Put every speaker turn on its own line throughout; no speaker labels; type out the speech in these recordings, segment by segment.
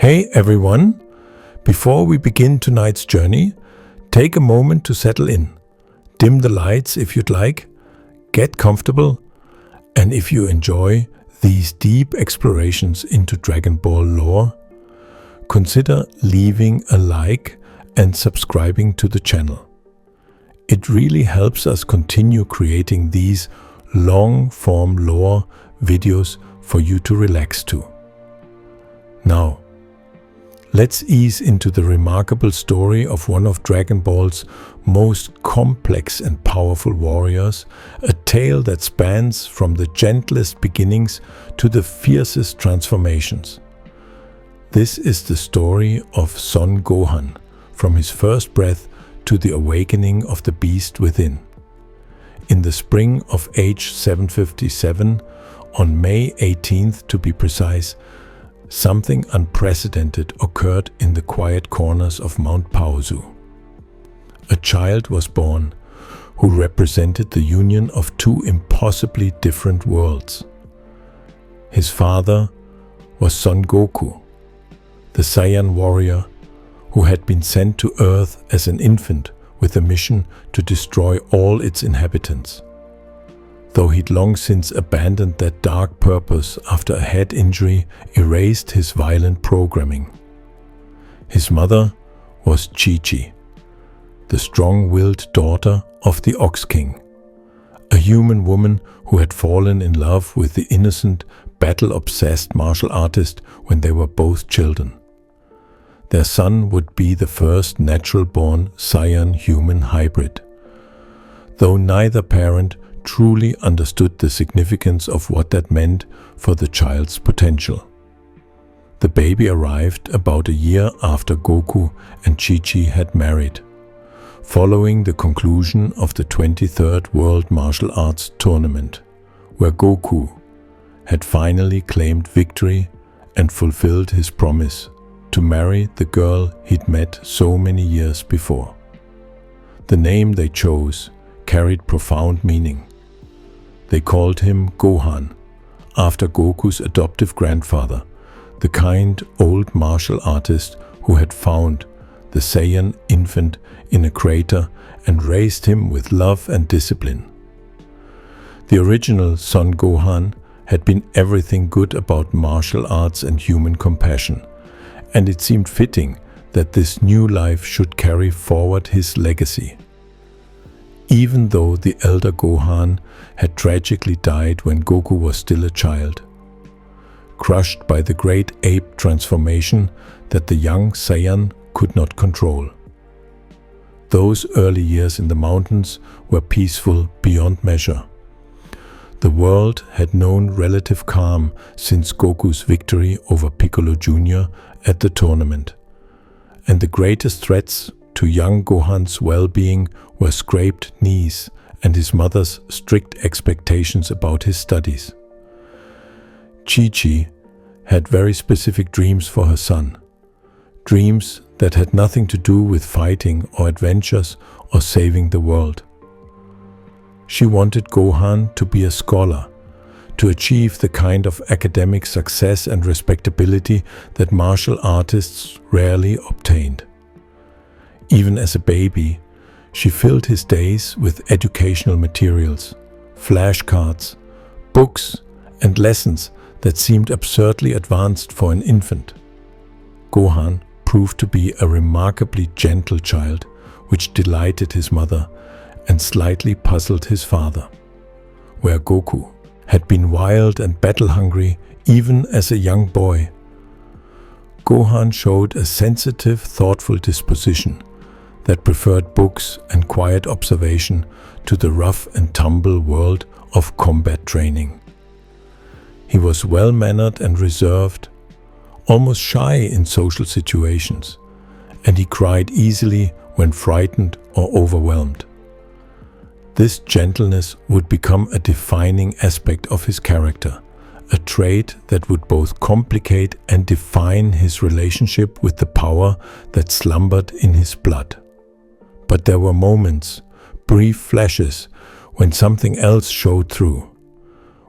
Hey everyone! Before we begin tonight's journey, take a moment to settle in. Dim the lights if you'd like, get comfortable, and if you enjoy these deep explorations into Dragon Ball lore, consider leaving a like and subscribing to the channel. It really helps us continue creating these long-form lore videos for you to relax to. Now, let's ease into the remarkable story of one of Dragon Ball's most complex and powerful warriors, a tale that spans from the gentlest beginnings to the fiercest transformations. This is the story of Son Gohan, from his first breath to the awakening of the beast within. In the spring of age 757, on May 18th to be precise, something unprecedented occurred in the quiet corners of Mount Paozu. A child was born who represented the union of two impossibly different worlds. His father was Son Goku, the Saiyan warrior who had been sent to Earth as an infant with a mission to destroy all its inhabitants. Though he'd long since abandoned that dark purpose after a head injury erased his violent programming. His mother was Chi-Chi, the strong-willed daughter of the Ox King, a human woman who had fallen in love with the innocent, battle-obsessed martial artist when they were both children. Their son would be the first natural-born Saiyan-human hybrid. Though neither parent truly understood the significance of what that meant for the child's potential. The baby arrived about a year after Goku and Chi-Chi had married, following the conclusion of the 23rd World Martial Arts Tournament, where Goku had finally claimed victory and fulfilled his promise to marry the girl he'd met so many years before. The name they chose carried profound meaning. They called him Gohan, after Goku's adoptive grandfather, the kind old martial artist who had found the Saiyan infant in a crater and raised him with love and discipline. The original Son Gohan had been everything good about martial arts and human compassion, and it seemed fitting that this new life should carry forward his legacy. Even though the elder Gohan had tragically died when Goku was still a child, crushed by the great ape transformation that the young Saiyan could not control. Those early years in the mountains were peaceful beyond measure. The world had known relative calm since Goku's victory over Piccolo Jr. at the tournament, and the greatest threats to young Gohan's well-being were scraped knees and his mother's strict expectations about his studies. Chi-Chi had very specific dreams for her son, dreams that had nothing to do with fighting or adventures or saving the world. She wanted Gohan to be a scholar, to achieve the kind of academic success and respectability that martial artists rarely obtained. Even as a baby, she filled his days with educational materials, flashcards, books, and lessons that seemed absurdly advanced for an infant. Gohan proved to be a remarkably gentle child, which delighted his mother and slightly puzzled his father. Where Goku had been wild and battle-hungry even as a young boy, Gohan showed a sensitive, thoughtful disposition that preferred books and quiet observation to the rough and tumble world of combat training. He was well-mannered and reserved, almost shy in social situations, and he cried easily when frightened or overwhelmed. This gentleness would become a defining aspect of his character, a trait that would both complicate and define his relationship with the power that slumbered in his blood. But there were moments, brief flashes, when something else showed through.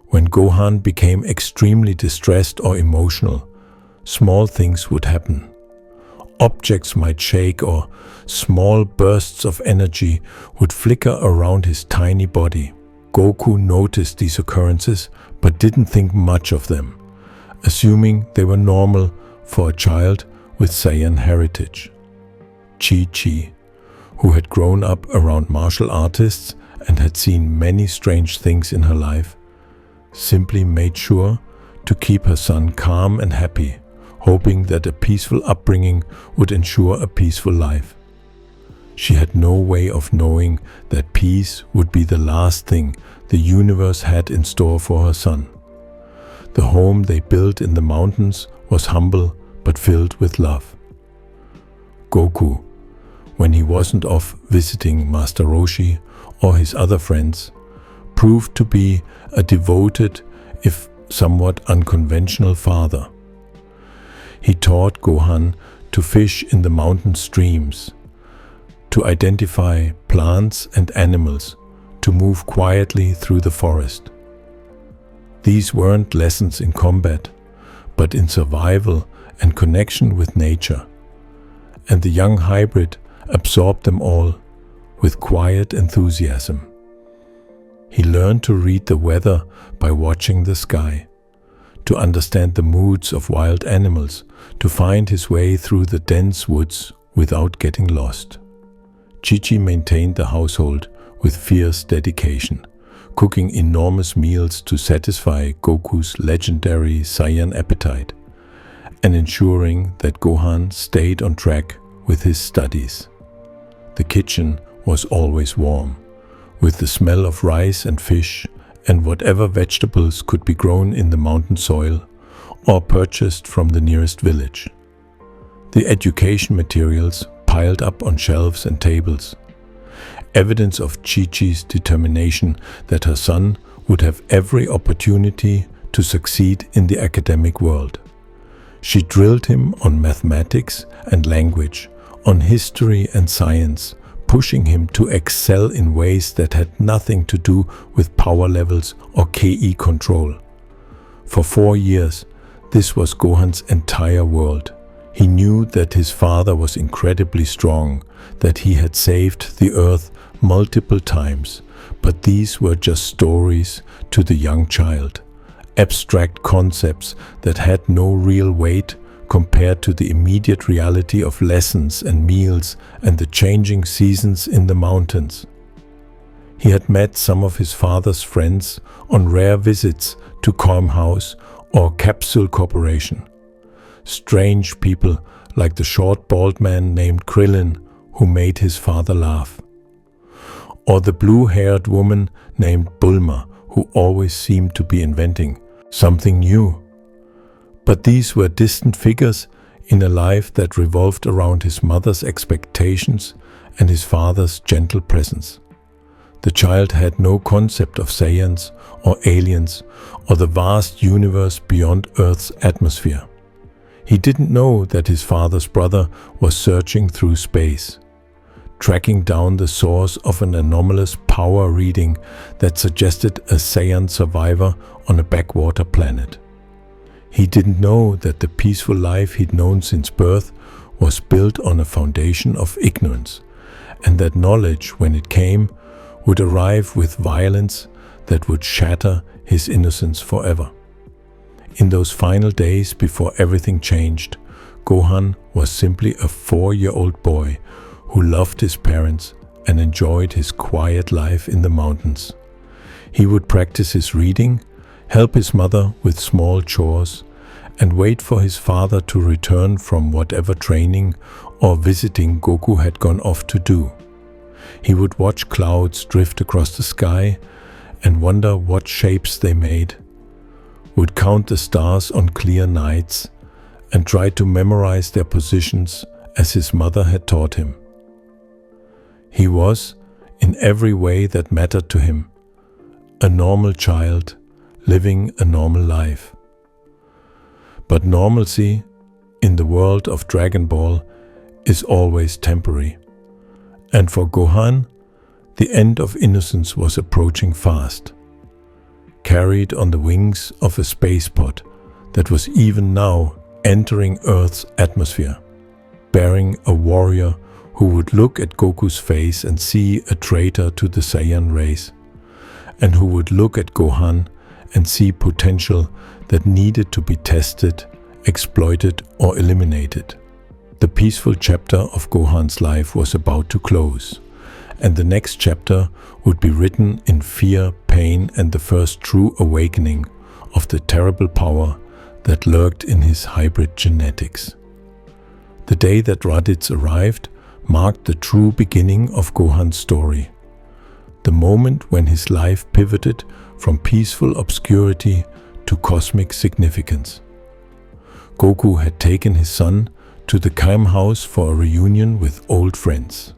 When Gohan became extremely distressed or emotional, small things would happen. Objects might shake or small bursts of energy would flicker around his tiny body. Goku noticed these occurrences but didn't think much of them, assuming they were normal for a child with Saiyan heritage. Chi-Chi, who had grown up around martial artists and had seen many strange things in her life, simply made sure to keep her son calm and happy, hoping that a peaceful upbringing would ensure a peaceful life. She had no way of knowing that peace would be the last thing the universe had in store for her son. The home they built in the mountains was humble but filled with love. Goku, when he wasn't off visiting Master Roshi or his other friends, proved to be a devoted, if somewhat unconventional father. He taught Gohan to fish in the mountain streams, to identify plants and animals, to move quietly through the forest. These weren't lessons in combat, but in survival and connection with nature, and the young hybrid absorbed them all with quiet enthusiasm. He learned to read the weather by watching the sky, to understand the moods of wild animals, to find his way through the dense woods without getting lost. Chi-Chi maintained the household with fierce dedication, cooking enormous meals to satisfy Goku's legendary Saiyan appetite, and ensuring that Gohan stayed on track with his studies. The kitchen was always warm, with the smell of rice and fish and whatever vegetables could be grown in the mountain soil or purchased from the nearest village. The education materials piled up on shelves and tables, evidence of Chi-Chi's determination that her son would have every opportunity to succeed in the academic world. She drilled him on mathematics and language, on history and science, pushing him to excel in ways that had nothing to do with power levels or KE control. For 4 years, this was Gohan's entire world. He knew that his father was incredibly strong, that he had saved the earth multiple times, but these were just stories to the young child, abstract concepts that had no real weight compared to the immediate reality of lessons and meals and the changing seasons in the mountains. He had met some of his father's friends on rare visits to Calm House or Capsule Corporation. Strange people like the short bald man named Krillin who made his father laugh. Or the blue-haired woman named Bulma who always seemed to be inventing something new. But these were distant figures in a life that revolved around his mother's expectations and his father's gentle presence. The child had no concept of Saiyans or aliens or the vast universe beyond Earth's atmosphere. He didn't know that his father's brother was searching through space, tracking down the source of an anomalous power reading that suggested a Saiyan survivor on a backwater planet. He didn't know that the peaceful life he'd known since birth was built on a foundation of ignorance, and that knowledge, when it came, would arrive with violence that would shatter his innocence forever. In those final days before everything changed, Gohan was simply a 4-year-old boy who loved his parents and enjoyed his quiet life in the mountains. He would practice his reading, help his mother with small chores, and wait for his father to return from whatever training or visiting Goku had gone off to do. He would watch clouds drift across the sky and wonder what shapes they made, would count the stars on clear nights, and try to memorize their positions as his mother had taught him. He was, in every way that mattered to him, a normal child living a normal life. But normalcy in the world of Dragon Ball is always temporary. And for Gohan, the end of innocence was approaching fast, carried on the wings of a space pod that was even now entering Earth's atmosphere, bearing a warrior who would look at Goku's face and see a traitor to the Saiyan race, and who would look at Gohan and see potential that needed to be tested, exploited, or eliminated. The peaceful chapter of Gohan's life was about to close, and the next chapter would be written in fear, pain, and the first true awakening of the terrible power that lurked in his hybrid genetics. The day that Raditz arrived marked the true beginning of Gohan's story, the moment when his life pivoted from peaceful obscurity to cosmic significance. Goku had taken his son to the Keim house for a reunion with old friends,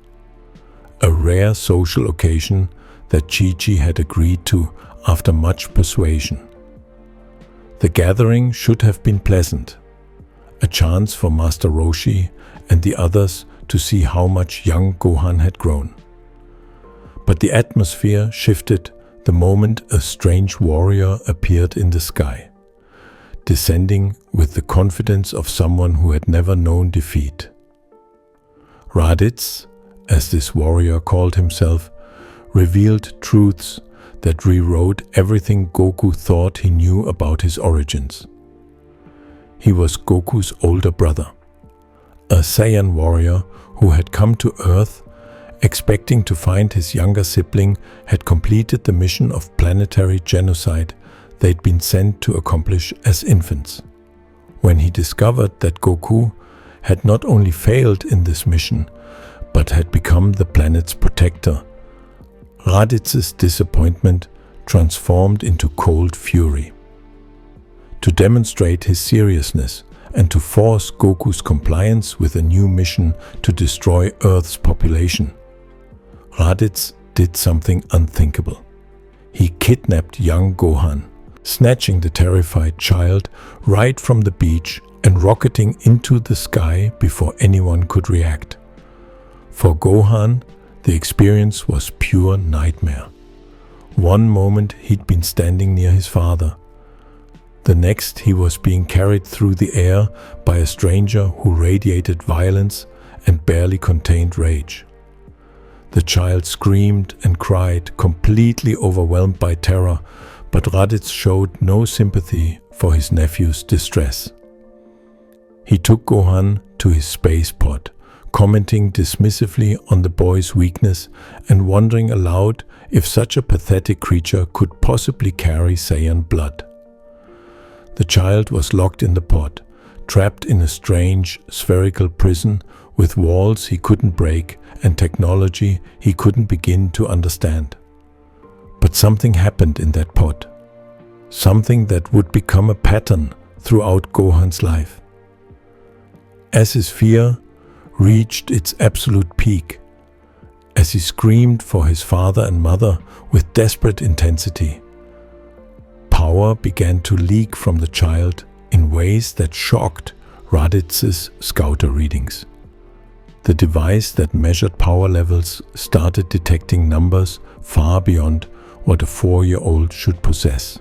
a rare social occasion that Chi-Chi had agreed to after much persuasion. The gathering should have been pleasant, a chance for Master Roshi and the others to see how much young Gohan had grown. But the atmosphere shifted the moment a strange warrior appeared in the sky, descending with the confidence of someone who had never known defeat. Raditz, as this warrior called himself, revealed truths that rewrote everything Goku thought he knew about his origins. He was Goku's older brother, a Saiyan warrior who had come to Earth expecting to find his younger sibling had completed the mission of planetary genocide they'd been sent to accomplish as infants. When he discovered that Goku had not only failed in this mission, but had become the planet's protector, Raditz's disappointment transformed into cold fury. To demonstrate his seriousness and to force Goku's compliance with a new mission to destroy Earth's population, Raditz did something unthinkable. He kidnapped young Gohan, snatching the terrified child right from the beach and rocketing into the sky before anyone could react. For Gohan, the experience was pure nightmare. One moment he'd been standing near his father. The next he was being carried through the air by a stranger who radiated violence and barely contained rage. The child screamed and cried, completely overwhelmed by terror, but Raditz showed no sympathy for his nephew's distress. He took Gohan to his space pod, commenting dismissively on the boy's weakness and wondering aloud if such a pathetic creature could possibly carry Saiyan blood. The child was locked in the pod, trapped in a strange, spherical prison with walls he couldn't break and technology he couldn't begin to understand. But something happened in that pod, something that would become a pattern throughout Gohan's life. As his fear reached its absolute peak, as he screamed for his father and mother with desperate intensity, power began to leak from the child in ways that shocked Raditz's scouter readings. The device that measured power levels started detecting numbers far beyond what a 4-year-old should possess,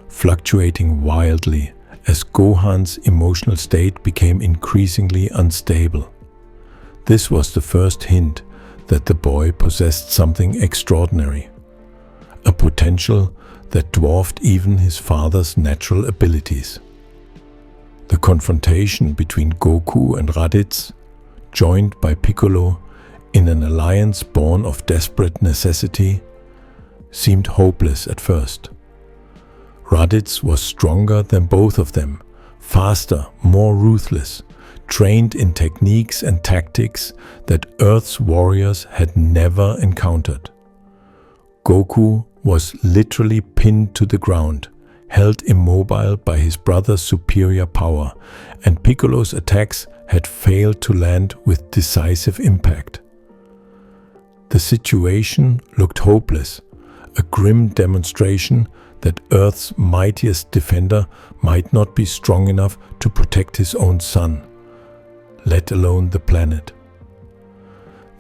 fluctuating wildly as Gohan's emotional state became increasingly unstable. This was the first hint that the boy possessed something extraordinary, a potential that dwarfed even his father's natural abilities. The confrontation between Goku and Raditz, joined by Piccolo in an alliance born of desperate necessity, seemed hopeless at first. Raditz was stronger than both of them, faster, more ruthless, trained in techniques and tactics that Earth's warriors had never encountered. Goku was literally pinned to the ground, held immobile by his brother's superior power, and Piccolo's attacks had failed to land with decisive impact. The situation looked hopeless, a grim demonstration that Earth's mightiest defender might not be strong enough to protect his own son, let alone the planet.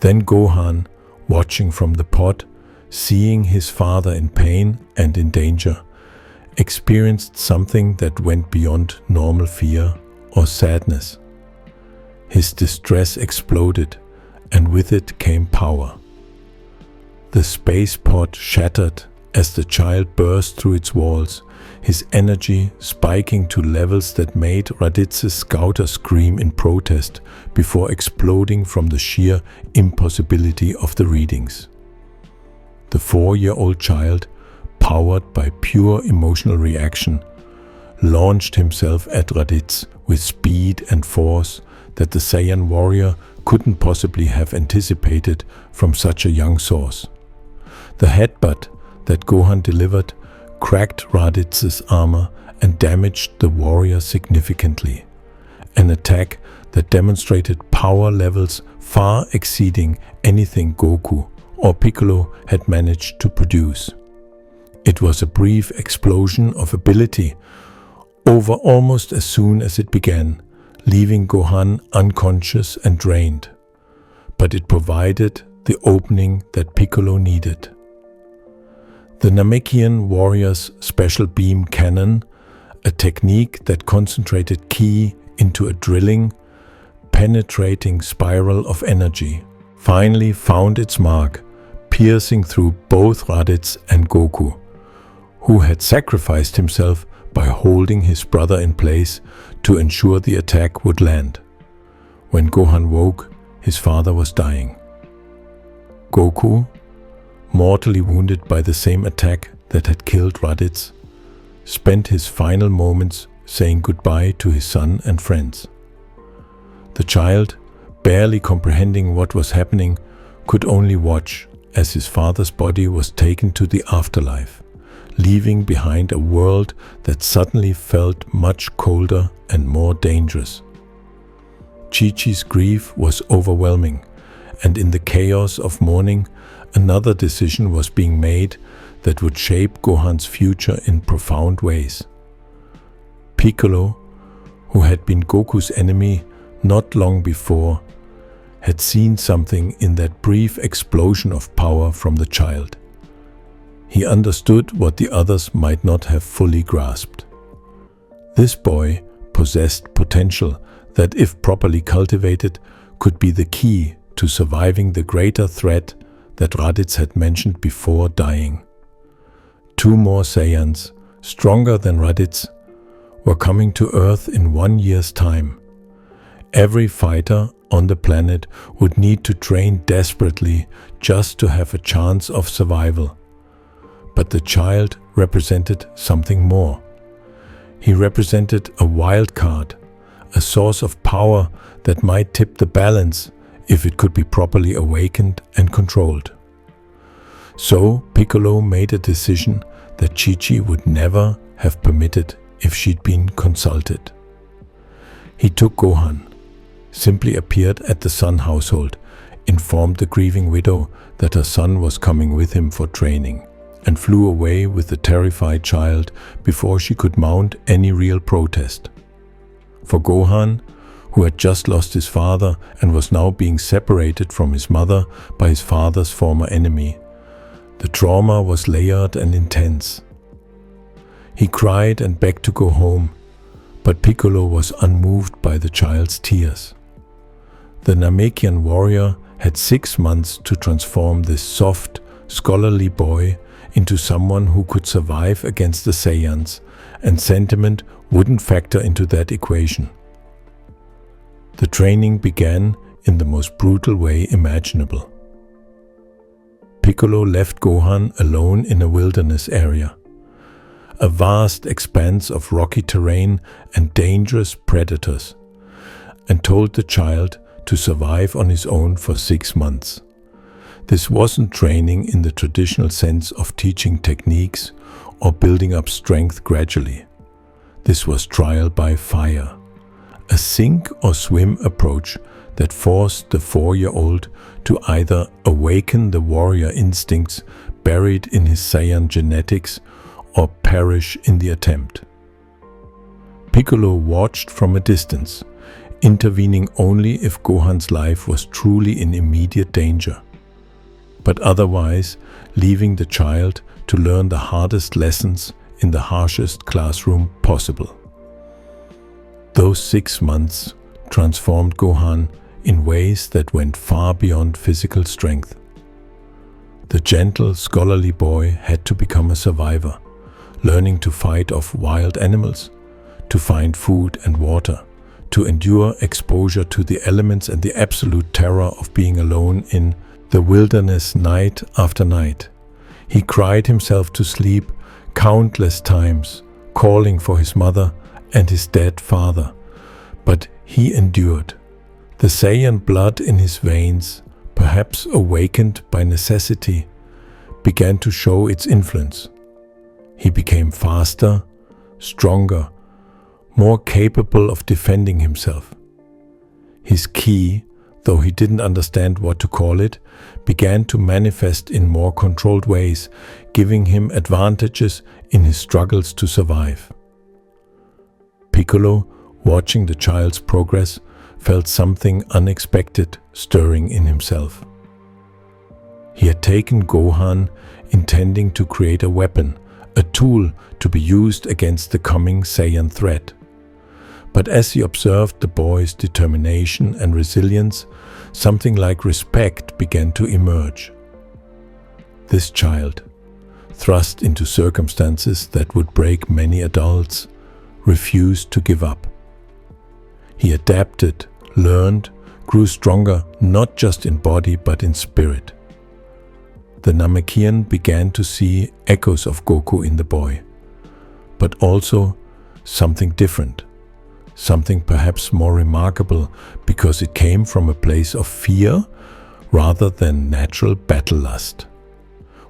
Then Gohan, watching from the pod, seeing his father in pain and in danger, experienced something that went beyond normal fear or sadness. His distress exploded, and with it came power. The space pod shattered as the child burst through its walls, his energy spiking to levels that made Raditz's scouter scream in protest before exploding from the sheer impossibility of the readings. The 4-year-old child, powered by pure emotional reaction, launched himself at Raditz with speed and force that the Saiyan warrior couldn't possibly have anticipated from such a young source. The headbutt that Gohan delivered cracked Raditz's armor and damaged the warrior significantly, an attack that demonstrated power levels far exceeding anything Goku or Piccolo had managed to produce. It was a brief explosion of ability over almost as soon as it began, leaving Gohan unconscious and drained. But it provided the opening that Piccolo needed. The Namekian warrior's special beam cannon, a technique that concentrated ki into a drilling, penetrating spiral of energy, finally found its mark, piercing through both Raditz and Goku, who had sacrificed himself by holding his brother in place to ensure the attack would land. When Gohan woke, his father was dying. Goku, mortally wounded by the same attack that had killed Raditz, spent his final moments saying goodbye to his son and friends. The child, barely comprehending what was happening, could only watch as his father's body was taken to the afterlife, leaving behind a world that suddenly felt much colder and more dangerous. Chi-Chi's grief was overwhelming, and in the chaos of mourning, another decision was being made that would shape Gohan's future in profound ways. Piccolo, who had been Goku's enemy not long before, had seen something in that brief explosion of power from the child. He understood what the others might not have fully grasped. This boy possessed potential that, if properly cultivated, could be the key to surviving the greater threat that Raditz had mentioned before dying. 2 more Saiyans, stronger than Raditz, were coming to Earth in 1 year's time. Every fighter on the planet would need to train desperately just to have a chance of survival. But the child represented something more. He represented a wild card, a source of power that might tip the balance if it could be properly awakened and controlled. So Piccolo made a decision that Chi-Chi would never have permitted if she'd been consulted. He took Gohan, simply appeared at the Sun household, informed the grieving widow that her son was coming with him for training, and flew away with the terrified child before she could mount any real protest. For Gohan, who had just lost his father and was now being separated from his mother by his father's former enemy, the trauma was layered and intense. He cried and begged to go home, but Piccolo was unmoved by the child's tears. The Namekian warrior had 6 months to transform this soft, scholarly boy into someone who could survive against the Saiyans, and sentiment wouldn't factor into that equation. The training began in the most brutal way imaginable. Piccolo left Gohan alone in a wilderness area, a vast expanse of rocky terrain and dangerous predators, and told the child to survive on his own for 6 months. This wasn't training in the traditional sense of teaching techniques or building up strength gradually. This was trial by fire, a sink or swim approach that forced the 4-year-old to either awaken the warrior instincts buried in his Saiyan genetics or perish in the attempt. Piccolo watched from a distance, intervening only if Gohan's life was truly in immediate danger, but otherwise leaving the child to learn the hardest lessons in the harshest classroom possible. Those 6 months transformed Gohan in ways that went far beyond physical strength. The gentle, scholarly boy had to become a survivor, learning to fight off wild animals, to find food and water, to endure exposure to the elements and the absolute terror of being alone in the wilderness night after night. He cried himself to sleep countless times, calling for his mother and his dead father. But he endured. The Saiyan blood in his veins, perhaps awakened by necessity, began to show its influence. He became faster, stronger, more capable of defending himself. His ki, though he didn't understand what to call it, began to manifest in more controlled ways, giving him advantages in his struggles to survive. Piccolo, watching the child's progress, felt something unexpected stirring in himself. He had taken Gohan, intending to create a weapon, a tool to be used against the coming Saiyan threat. But as he observed the boy's determination and resilience, something like respect began to emerge. This child, thrust into circumstances that would break many adults, refused to give up. He adapted, learned, grew stronger not just in body but in spirit. The Namekian began to see echoes of Goku in the boy, but also something different, something perhaps more remarkable because it came from a place of fear rather than natural battle lust.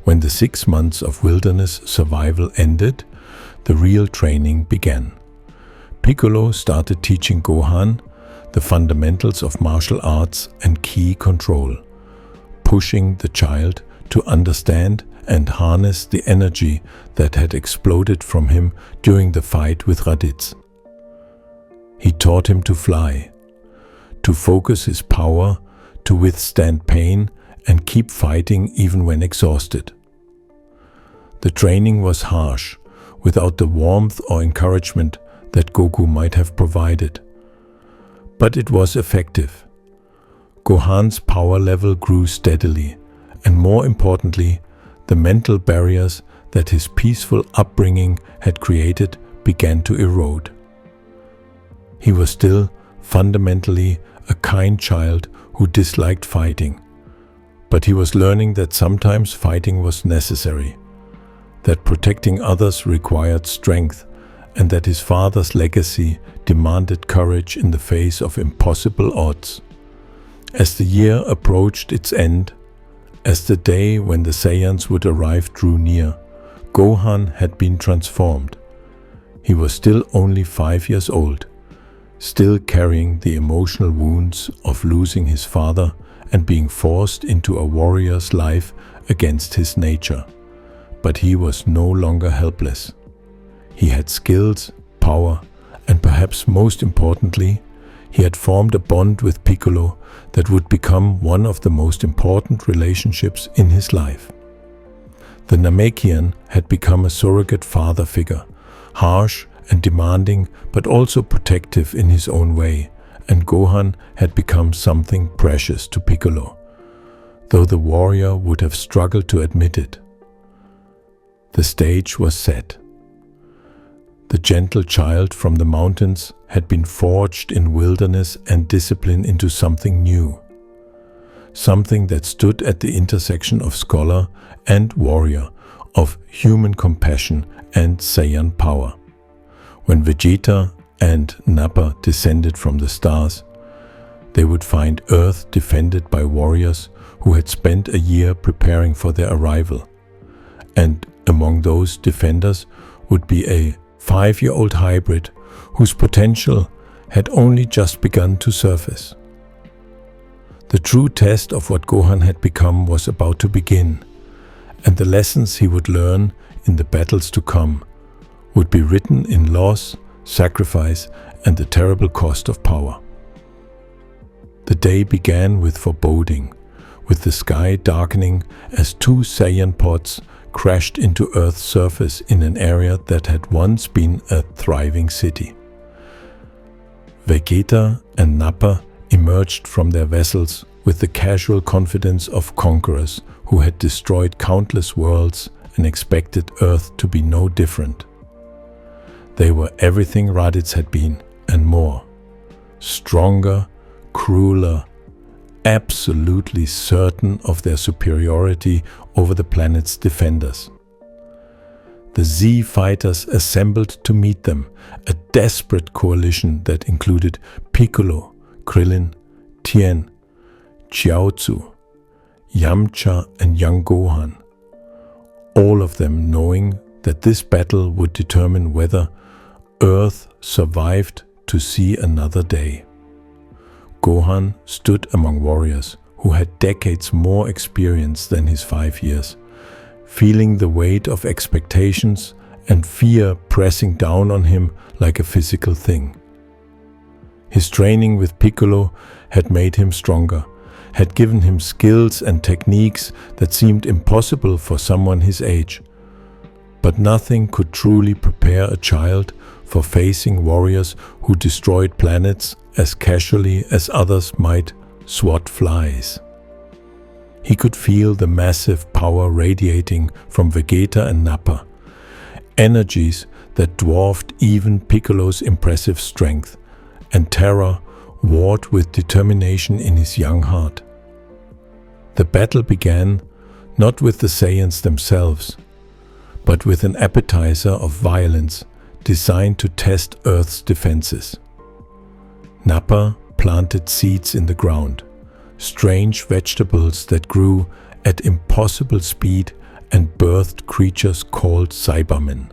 When the 6 months of wilderness survival ended, the real training began. Piccolo started teaching Gohan the fundamentals of martial arts and ki control, pushing the child to understand and harness the energy that had exploded from him during the fight with Raditz. He taught him to fly, to focus his power, to withstand pain and keep fighting even when exhausted. The training was harsh, without the warmth or encouragement that Goku might have provided. But it was effective. Gohan's power level grew steadily, and more importantly, the mental barriers that his peaceful upbringing had created began to erode. He was still fundamentally a kind child who disliked fighting, but he was learning that sometimes fighting was necessary, that protecting others required strength, and that his father's legacy demanded courage in the face of impossible odds. As the year approached its end, as the day when the Saiyans would arrive drew near, Gohan had been transformed. He was still only 5 years old, still carrying the emotional wounds of losing his father and being forced into a warrior's life against his nature. But he was no longer helpless. He had skills, power, and perhaps most importantly, he had formed a bond with Piccolo that would become one of the most important relationships in his life. The Namekian had become a surrogate father figure, harsh and demanding but also protective in his own way, and Gohan had become something precious to Piccolo, though the warrior would have struggled to admit it. The stage was set. The gentle child from the mountains had been forged in wilderness and discipline into something new, something that stood at the intersection of scholar and warrior, of human compassion and Saiyan power. When Vegeta and Nappa descended from the stars, they would find Earth defended by warriors who had spent a year preparing for their arrival. And among those defenders would be a 5-year-old hybrid whose potential had only just begun to surface. The true test of what Gohan had become was about to begin, and the lessons he would learn in the battles to come would be written in loss, sacrifice, and the terrible cost of power. The day began with foreboding, with the sky darkening as 2 Saiyan pods crashed into Earth's surface in an area that had once been a thriving city. Vegeta and Nappa emerged from their vessels with the casual confidence of conquerors who had destroyed countless worlds and expected Earth to be no different. They were everything Raditz had been, and more. Stronger, crueler, absolutely certain of their superiority over the planet's defenders. The Z fighters assembled to meet them, a desperate coalition that included Piccolo, Krillin, Tien, Chiaotzu, Yamcha and young Gohan, all of them knowing that this battle would determine whether Earth survived to see another day. Gohan stood among warriors who had decades more experience than his 5 years, feeling the weight of expectations and fear pressing down on him like a physical thing. His training with Piccolo had made him stronger, had given him skills and techniques that seemed impossible for someone his age. But nothing could truly prepare a child for facing warriors who destroyed planets as casually as others might swat flies. He could feel the massive power radiating from Vegeta and Nappa, energies that dwarfed even Piccolo's impressive strength, and terror warred with determination in his young heart. The battle began not with the Saiyans themselves, but with an appetizer of violence designed to test Earth's defenses. Nappa planted seeds in the ground, strange vegetables that grew at impossible speed and birthed creatures called Cybermen,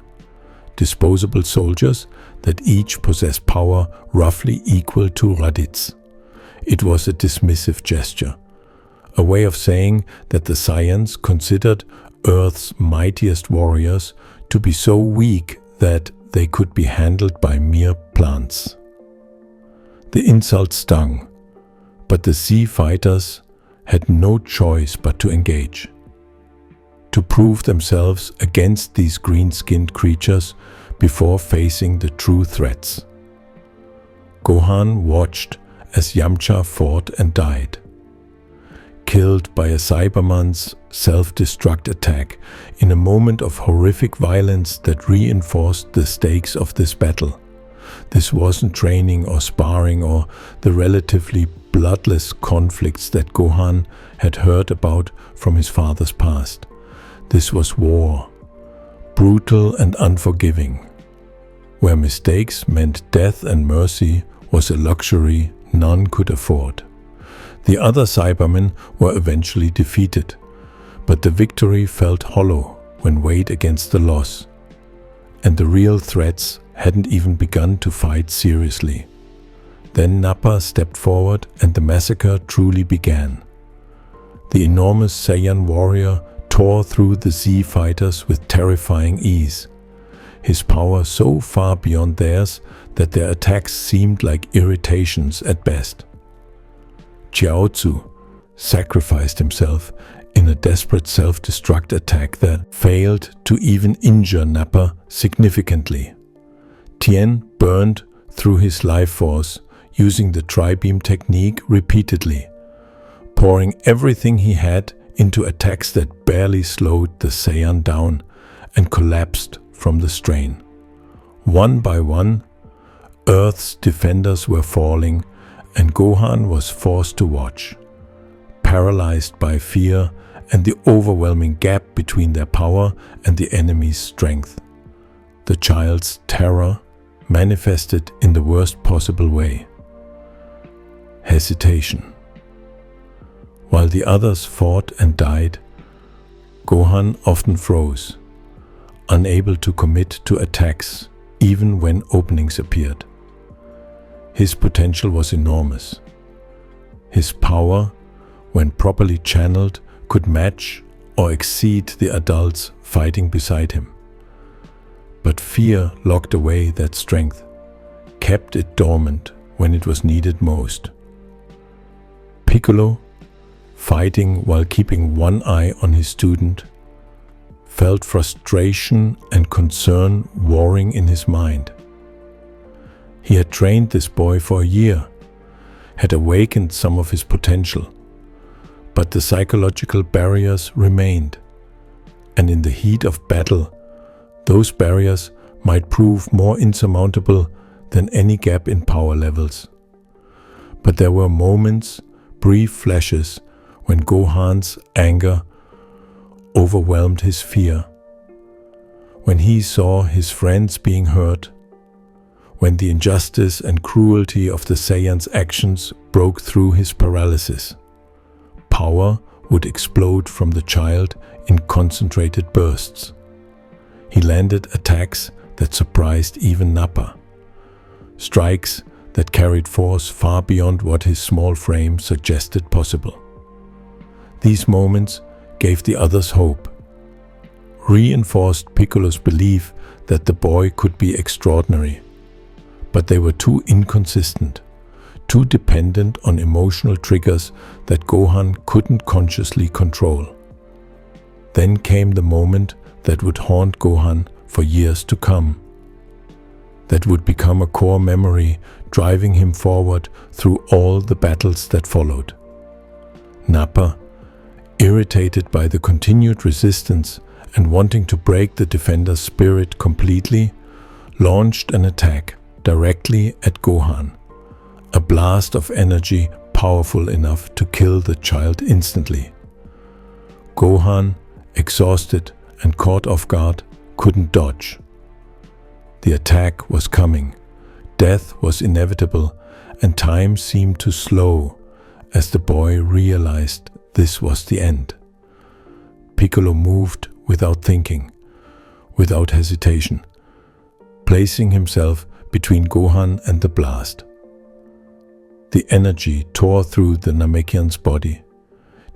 disposable soldiers that each possessed power roughly equal to Raditz. It was a dismissive gesture, a way of saying that the Saiyans considered Earth's mightiest warriors to be so weak that they could be handled by mere plants. The insult stung, but the Z fighters had no choice but to engage, to prove themselves against these green-skinned creatures before facing the true threats. Gohan watched as Yamcha fought and died, killed by a Cyberman's self-destruct attack in a moment of horrific violence that reinforced the stakes of this battle. This wasn't training or sparring or the relatively bloodless conflicts that Gohan had heard about from his father's past. This was war, brutal and unforgiving, where mistakes meant death and mercy was a luxury none could afford. The other Cybermen were eventually defeated, but the victory felt hollow when weighed against the loss, and the real threats hadn't even begun to fight seriously. Then Nappa stepped forward and the massacre truly began. The enormous Saiyan warrior tore through the Z fighters with terrifying ease, his power so far beyond theirs that their attacks seemed like irritations at best. Chiaotzu sacrificed himself in a desperate self-destruct attack that failed to even injure Nappa significantly. Tien burned through his life force using the tri-beam technique repeatedly, pouring everything he had into attacks that barely slowed the Saiyan down and collapsed from the strain. One by one, Earth's defenders were falling, and Gohan was forced to watch, paralyzed by fear and the overwhelming gap between their power and the enemy's strength. The child's terror manifested in the worst possible way: hesitation. While the others fought and died, Gohan often froze, unable to commit to attacks even when openings appeared. His potential was enormous. His power, when properly channeled, could match or exceed the adults fighting beside him. But fear locked away that strength, kept it dormant when it was needed most. Piccolo, fighting while keeping one eye on his student, felt frustration and concern warring in his mind. He had trained this boy for a year, had awakened some of his potential, but the psychological barriers remained, and in the heat of battle, those barriers might prove more insurmountable than any gap in power levels. But there were moments, brief flashes, when Gohan's anger overwhelmed his fear, when he saw his friends being hurt, when the injustice and cruelty of the Saiyans' actions broke through his paralysis. Power would explode from the child in concentrated bursts. He landed attacks that surprised even Nappa, strikes that carried force far beyond what his small frame suggested possible. These moments gave the others hope, reinforced Piccolo's belief that the boy could be extraordinary. But they were too inconsistent, too dependent on emotional triggers that Gohan couldn't consciously control. Then came the moment that would haunt Gohan for years to come. That would become a core memory, driving him forward through all the battles that followed. Nappa, irritated by the continued resistance and wanting to break the defender's spirit completely, launched an attack directly at Gohan, a blast of energy powerful enough to kill the child instantly. Gohan, exhausted and caught off guard, couldn't dodge. The attack was coming, death was inevitable, and time seemed to slow as the boy realized this was the end. Piccolo moved without thinking, without hesitation, placing himself between Gohan and the blast. The energy tore through the Namekian's body,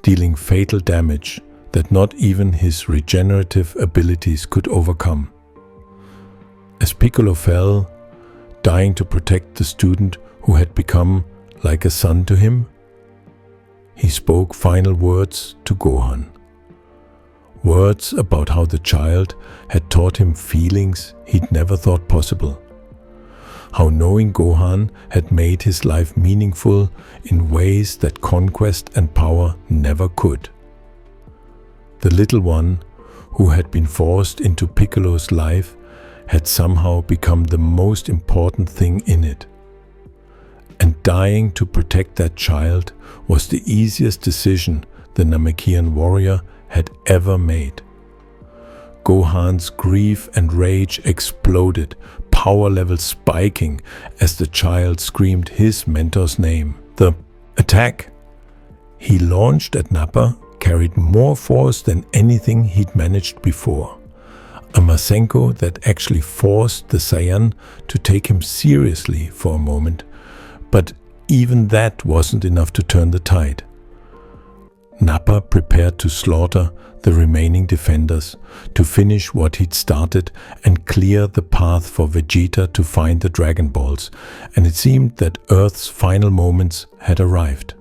dealing fatal damage that not even his regenerative abilities could overcome. As Piccolo fell, dying to protect the student who had become like a son to him, he spoke final words to Gohan. Words about how the child had taught him feelings he'd never thought possible. How knowing Gohan had made his life meaningful in ways that conquest and power never could. The little one, who had been forced into Piccolo's life, had somehow become the most important thing in it. And dying to protect that child was the easiest decision the Namekian warrior had ever made. Gohan's grief and rage exploded, power level spiking as the child screamed his mentor's name. The attack he launched at Nappa carried more force than anything he'd managed before. A Masenko that actually forced the Saiyan to take him seriously for a moment, but even that wasn't enough to turn the tide. Nappa prepared to slaughter the remaining defenders, to finish what he'd started and clear the path for Vegeta to find the Dragon Balls, and it seemed that Earth's final moments had arrived.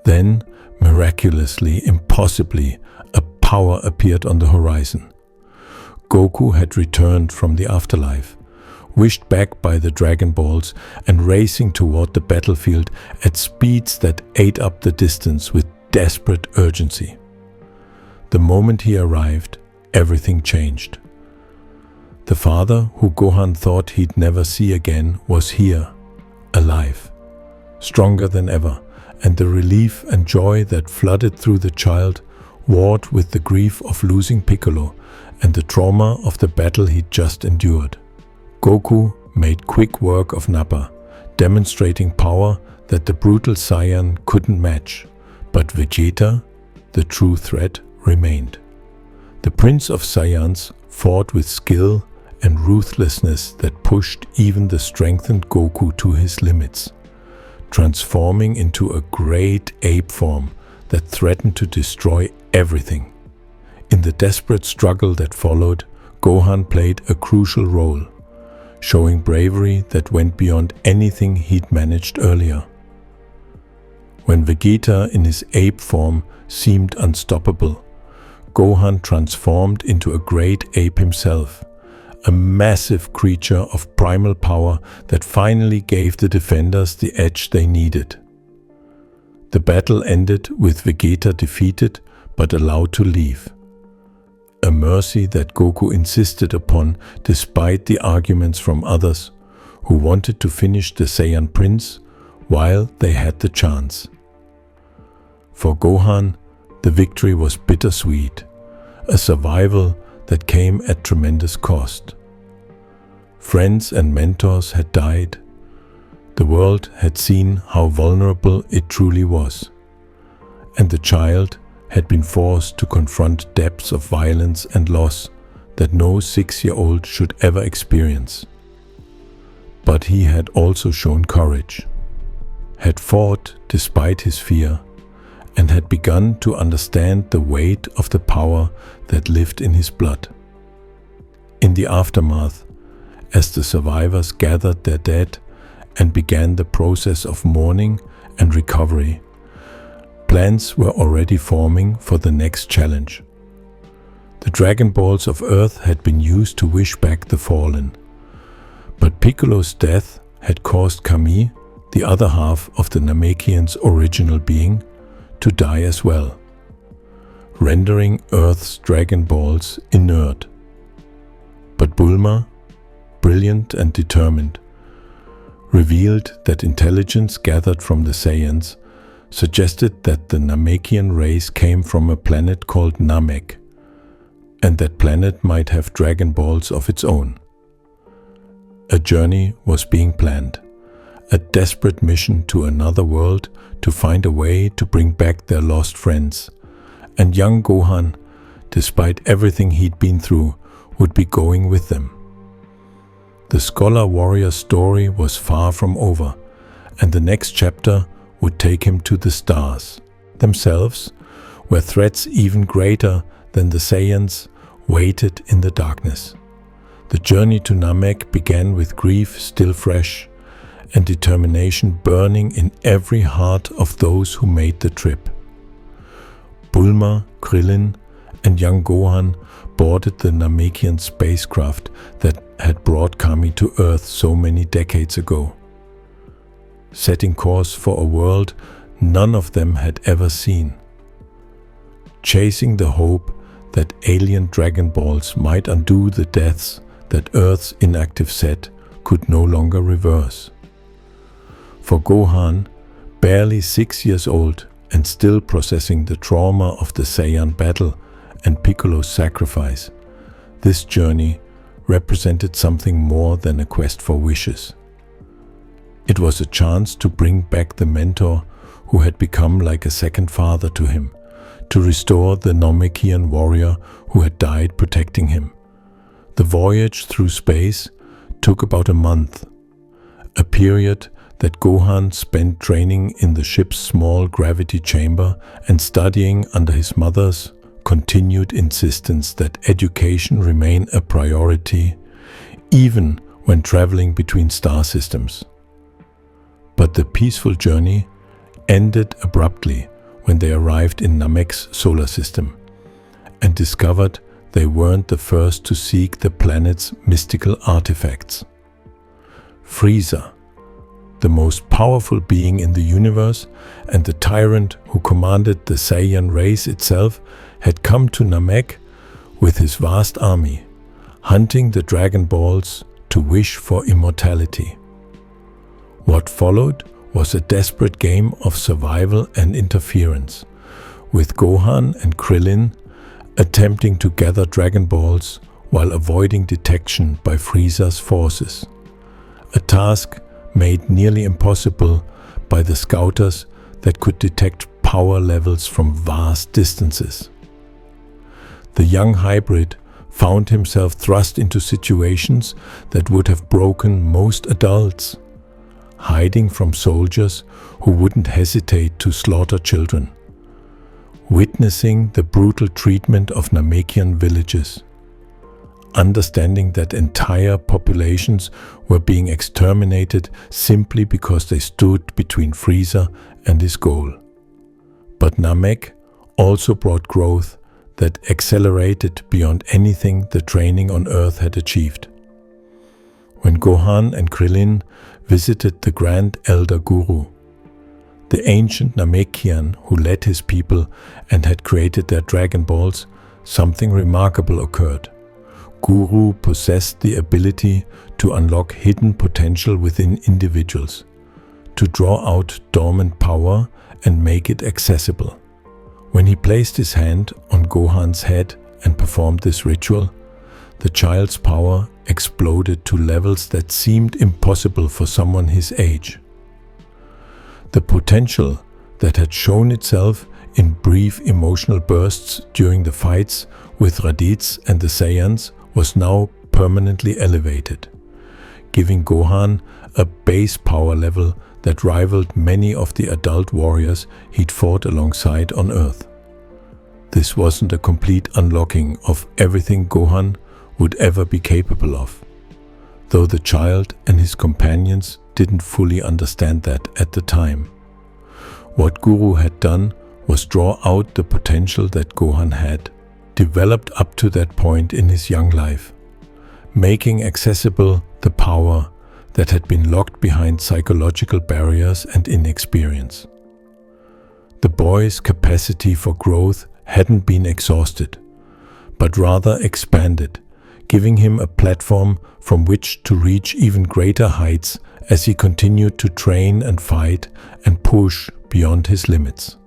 Then, miraculously, impossibly, a power appeared on the horizon. Goku had returned from the afterlife, wished back by the Dragon Balls and racing toward the battlefield at speeds that ate up the distance with desperate urgency. The moment he arrived, everything changed. The father who Gohan thought he'd never see again was here, alive, stronger than ever, and the relief and joy that flooded through the child warred with the grief of losing Piccolo and the trauma of the battle he'd just endured. Goku made quick work of Nappa, demonstrating power that the brutal Saiyan couldn't match, but Vegeta, the true threat, remained. The Prince of Saiyans fought with skill and ruthlessness that pushed even the strengthened Goku to his limits, transforming into a great ape form that threatened to destroy everything. In the desperate struggle that followed, Gohan played a crucial role, showing bravery that went beyond anything he'd managed earlier. When Vegeta in his ape form seemed unstoppable, Gohan transformed into a great ape himself, a massive creature of primal power that finally gave the defenders the edge they needed. The battle ended with Vegeta defeated but allowed to leave. A mercy that Goku insisted upon despite the arguments from others who wanted to finish the Saiyan Prince while they had the chance. For Gohan, the victory was bittersweet, a survival that came at tremendous cost. Friends and mentors had died. The world had seen how vulnerable it truly was, and the child had been forced to confront depths of violence and loss that no 6-year-old should ever experience. But he had also shown courage, had fought despite his fear, and had begun to understand the weight of the power that lived in his blood. In the aftermath, as the survivors gathered their dead and began the process of mourning and recovery, plans were already forming for the next challenge. The Dragon Balls of Earth had been used to wish back the fallen, but Piccolo's death had caused Kami, the other half of the Namekian's original being, to die as well, rendering Earth's Dragon Balls inert. But Bulma, brilliant and determined, revealed that intelligence gathered from the Saiyans suggested that the Namekian race came from a planet called Namek, and that planet might have Dragon Balls of its own. A journey was being planned, a desperate mission to another world to find a way to bring back their lost friends, and young Gohan, despite everything he'd been through, would be going with them. The scholar-warrior story was far from over, and the next chapter would take him to the stars themselves, where threats even greater than the Saiyans waited in the darkness. The journey to Namek began with grief still fresh, and determination burning in every heart of those who made the trip. Bulma, Krillin, and young Gohan boarded the Namekian spacecraft that had brought Kami to Earth so many decades ago, setting course for a world none of them had ever seen, chasing the hope that alien Dragon Balls might undo the deaths that Earth's inactive set could no longer reverse. For Gohan, barely 6 years old and still processing the trauma of the Saiyan battle and Piccolo's sacrifice, this journey represented something more than a quest for wishes. It was a chance to bring back the mentor who had become like a second father to him, to restore the Namekian warrior who had died protecting him. The voyage through space took about a month, a period that Gohan spent training in the ship's small gravity chamber and studying under his mother's continued insistence that education remain a priority, even when traveling between star systems. But the peaceful journey ended abruptly when they arrived in Namek's solar system and discovered they weren't the first to seek the planet's mystical artifacts. Frieza, the most powerful being in the universe and the tyrant who commanded the Saiyan race itself, had come to Namek with his vast army, hunting the Dragon Balls to wish for immortality. What followed was a desperate game of survival and interference, with Gohan and Krillin attempting to gather Dragon Balls while avoiding detection by Frieza's forces, a task made nearly impossible by the scouters that could detect power levels from vast distances. The young hybrid found himself thrust into situations that would have broken most adults, hiding from soldiers who wouldn't hesitate to slaughter children, witnessing the brutal treatment of Namekian villages, understanding that entire populations were being exterminated simply because they stood between Frieza and his goal. But Namek also brought growth that accelerated beyond anything the training on Earth had achieved. When Gohan and Krillin visited the Grand Elder Guru, the ancient Namekian who led his people and had created their Dragon Balls, something remarkable occurred. Guru possessed the ability to unlock hidden potential within individuals, to draw out dormant power and make it accessible. When he placed his hand on Gohan's head and performed this ritual, the child's power exploded to levels that seemed impossible for someone his age. The potential that had shown itself in brief emotional bursts during the fights with Raditz and the Saiyans was now permanently elevated, giving Gohan a base power level that rivaled many of the adult warriors he'd fought alongside on Earth. This wasn't a complete unlocking of everything Gohan would ever be capable of, though the child and his companions didn't fully understand that at the time. What Guru had done was draw out the potential that Gohan had developed up to that point in his young life, making accessible the power that had been locked behind psychological barriers and inexperience. The boy's capacity for growth hadn't been exhausted, but rather expanded, giving him a platform from which to reach even greater heights as he continued to train and fight and push beyond his limits.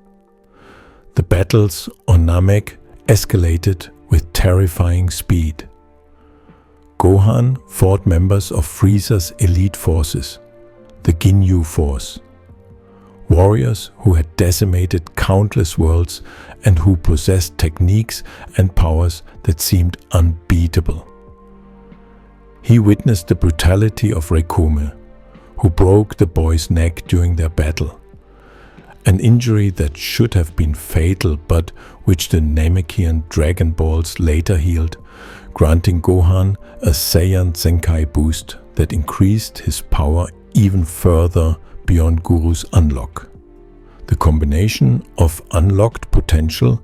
The battles on Namek escalated with terrifying speed. Gohan fought members of Frieza's elite forces, the Ginyu Force, warriors who had decimated countless worlds and who possessed techniques and powers that seemed unbeatable. He witnessed the brutality of Rekume, who broke the boy's neck during their battle, an injury that should have been fatal but which the Namekian Dragon Balls later healed, granting Gohan a Saiyan Senkai boost that increased his power even further beyond Guru's unlock. The combination of unlocked potential,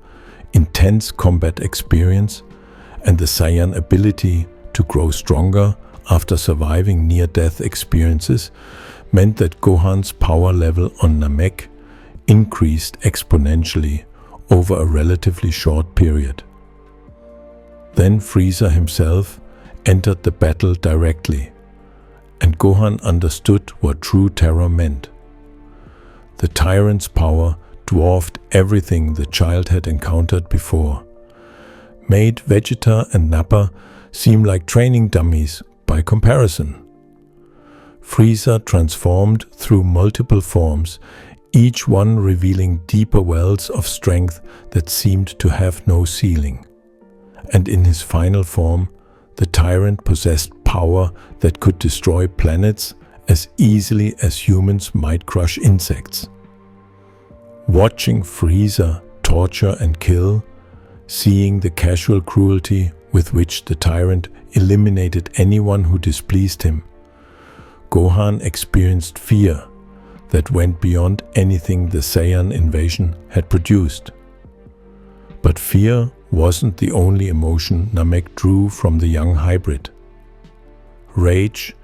intense combat experience, and the Saiyan ability to grow stronger after surviving near-death experiences meant that Gohan's power level on Namek increased exponentially over a relatively short period. Then Frieza himself entered the battle directly, and Gohan understood what true terror meant. The tyrant's power dwarfed everything the child had encountered before, made Vegeta and Nappa seem like training dummies by comparison. Frieza transformed through multiple forms, each one revealing deeper wells of strength that seemed to have no ceiling. And in his final form, the tyrant possessed power that could destroy planets as easily as humans might crush insects. Watching Frieza torture and kill, seeing the casual cruelty with which the tyrant eliminated anyone who displeased him, Gohan experienced fear that went beyond anything the Saiyan invasion had produced. But fear wasn't the only emotion Namek drew from the young hybrid. Rage,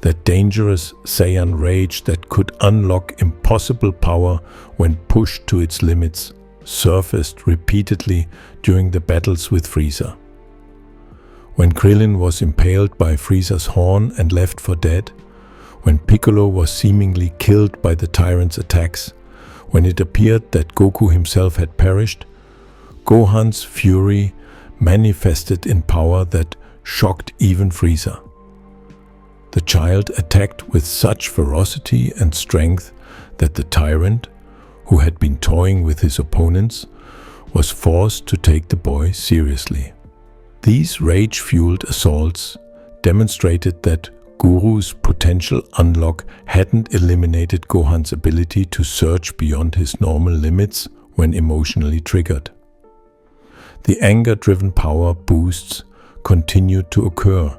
that dangerous Saiyan rage that could unlock impossible power when pushed to its limits, surfaced repeatedly during the battles with Frieza. When Krillin was impaled by Frieza's horn and left for dead, when Piccolo was seemingly killed by the tyrant's attacks, when it appeared that Goku himself had perished, Gohan's fury manifested in power that shocked even Frieza. The child attacked with such ferocity and strength that the tyrant, who had been toying with his opponents, was forced to take the boy seriously. These rage-fueled assaults demonstrated that Guru's potential unlock hadn't eliminated Gohan's ability to surge beyond his normal limits when emotionally triggered. The anger-driven power boosts continued to occur,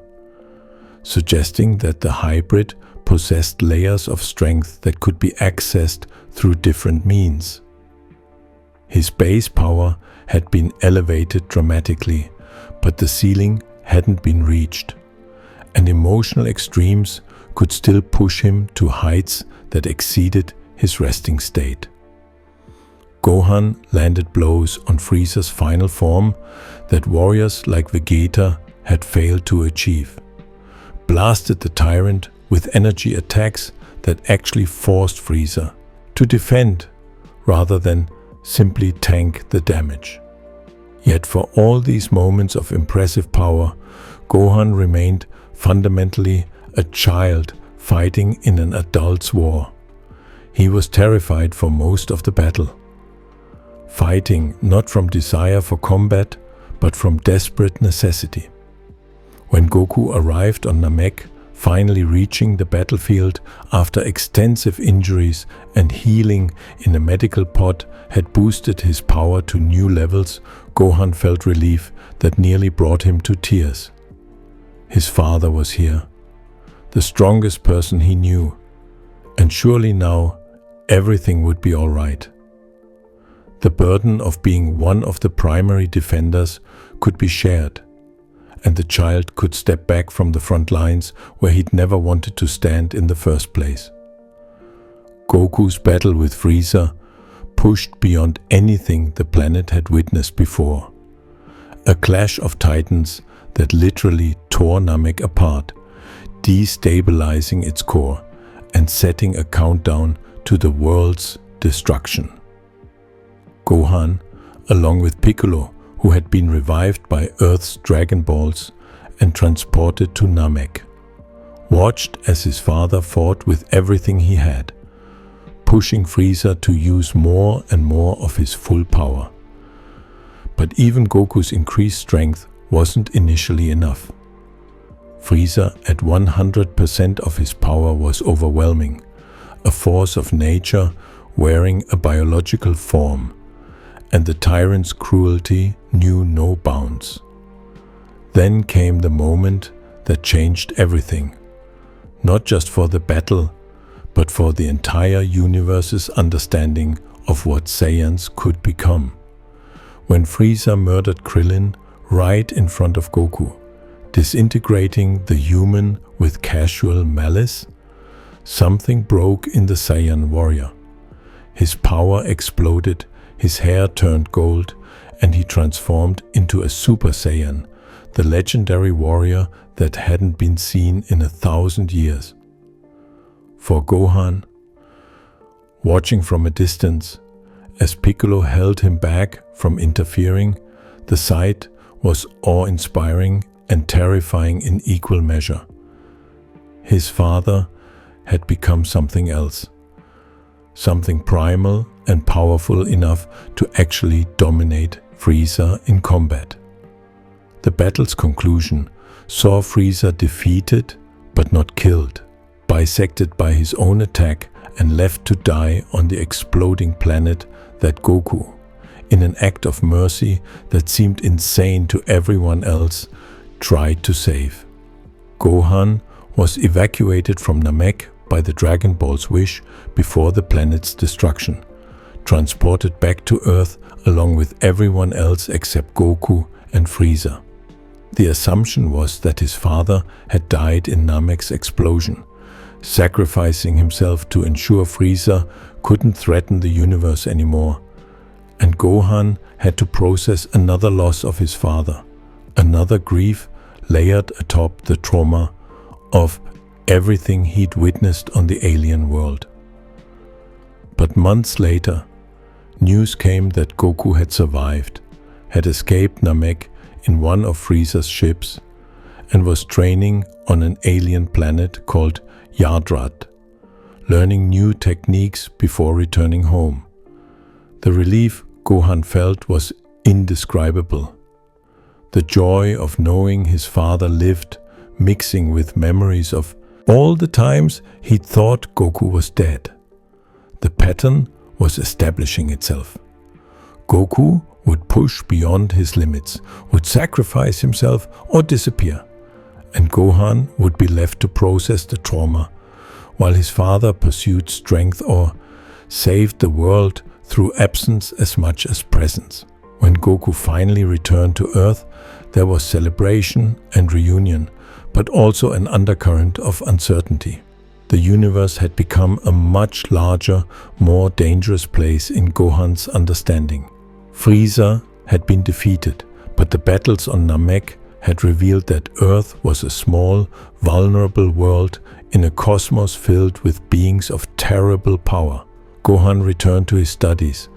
suggesting that the hybrid possessed layers of strength that could be accessed through different means. His base power had been elevated dramatically, but the ceiling hadn't been reached, and emotional extremes could still push him to heights that exceeded his resting state. Gohan landed blows on Frieza's final form that warriors like Vegeta had failed to achieve, blasted the tyrant with energy attacks that actually forced Frieza to defend rather than simply tank the damage. Yet for all these moments of impressive power, Gohan remained fundamentally a child fighting in an adult's war. He was terrified for most of the battle, fighting not from desire for combat, but from desperate necessity. When Goku arrived on Namek, finally reaching the battlefield after extensive injuries and healing in a medical pod had boosted his power to new levels, Gohan felt relief that nearly brought him to tears. His father was here, the strongest person he knew, and surely now everything would be all right. The burden of being one of the primary defenders could be shared, and the child could step back from the front lines where he'd never wanted to stand in the first place. Goku's battle with Frieza pushed beyond anything the planet had witnessed before. A clash of titans that literally tore Namek apart, destabilizing its core and setting a countdown to the world's destruction. Gohan, along with Piccolo, who had been revived by Earth's Dragon Balls and transported to Namek, watched as his father fought with everything he had, pushing Frieza to use more and more of his full power. But even Goku's increased strength wasn't initially enough. Frieza at 100% of his power was overwhelming, a force of nature wearing a biological form, and the tyrant's cruelty knew no bounds. Then came the moment that changed everything, not just for the battle, but for the entire universe's understanding of what Saiyans could become. When Frieza murdered Krillin right in front of Goku, disintegrating the human with casual malice, something broke in the Saiyan warrior. His power exploded, his hair turned gold, and he transformed into a Super Saiyan, the legendary warrior that hadn't been seen in 1,000 years. For Gohan, watching from a distance, as Piccolo held him back from interfering, the sight was awe-inspiring and terrifying in equal measure. His father had become something else, something primal and powerful enough to actually dominate Frieza in combat. The battle's conclusion saw Frieza defeated but not killed, bisected by his own attack and left to die on the exploding planet that Goku, in an act of mercy that seemed insane to everyone else, tried to save. Gohan was evacuated from Namek by the Dragon Ball's wish before the planet's destruction, transported back to Earth along with everyone else except Goku and Frieza. The assumption was that his father had died in Namek's explosion, sacrificing himself to ensure Frieza couldn't threaten the universe anymore, and Gohan had to process another loss of his father, another grief layered atop the trauma of everything he'd witnessed on the alien world. But months later, news came that Goku had survived, had escaped Namek in one of Frieza's ships, and was training on an alien planet called Yardrat, learning new techniques before returning home. The relief Gohan felt was indescribable. The joy of knowing his father lived, mixing with memories of all the times he'd thought Goku was dead. The pattern was establishing itself. Goku would push beyond his limits, would sacrifice himself or disappear, and Gohan would be left to process the trauma, while his father pursued strength or saved the world through absence as much as presence. When Goku finally returned to Earth, there was celebration and reunion, but also an undercurrent of uncertainty. The universe had become a much larger, more dangerous place in Gohan's understanding. Frieza had been defeated, but the battles on Namek had revealed that Earth was a small, vulnerable world in a cosmos filled with beings of terrible power. Gohan returned to his studies,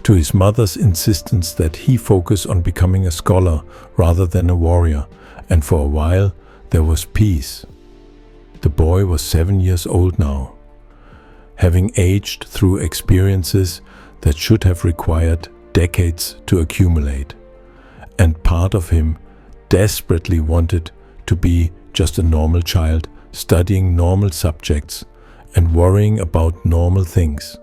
to his mother's insistence that he focus on becoming a scholar rather than a warrior, and for a while there was peace. The boy was 7 years old now, having aged through experiences that should have required decades to accumulate, and part of him desperately wanted to be just a normal child, studying normal subjects and worrying about normal things.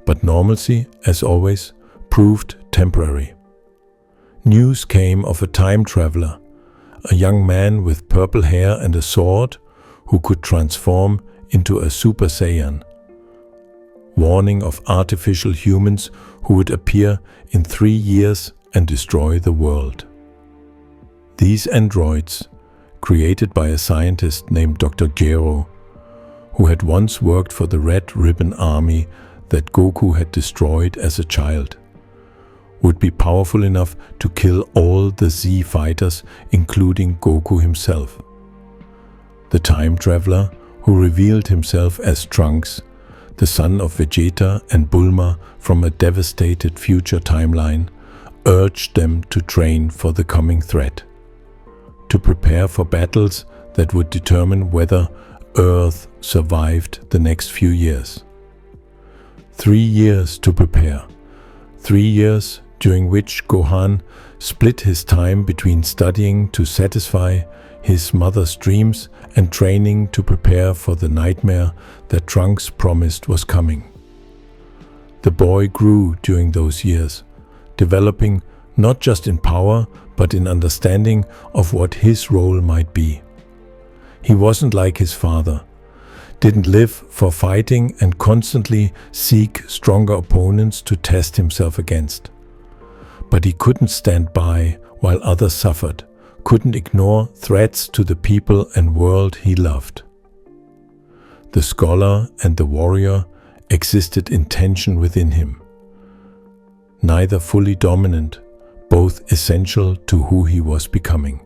But normalcy, as always, proved temporary. News came of a time traveler, a young man with purple hair and a sword who could transform into a Super Saiyan, warning of artificial humans who would appear in 3 years and destroy the world. These androids, created by a scientist named Dr. Gero, who had once worked for the Red Ribbon Army that Goku had destroyed as a child, would be powerful enough to kill all the Z fighters, including Goku himself. The time traveler, who revealed himself as Trunks, the son of Vegeta and Bulma from a devastated future timeline, urged them to train for the coming threat, to prepare for battles that would determine whether Earth survived the next few years. 3 years to prepare. 3 years during which Gohan split his time between studying to satisfy his mother's dreams and training to prepare for the nightmare that Trunks promised was coming. The boy grew during those years, developing not just in power but in understanding of what his role might be. He wasn't like his father, didn't live for fighting and constantly seek stronger opponents to test himself against. But he couldn't stand by while others suffered, couldn't ignore threats to the people and world he loved. The scholar and the warrior existed in tension within him, neither fully dominant, both essential to who he was becoming.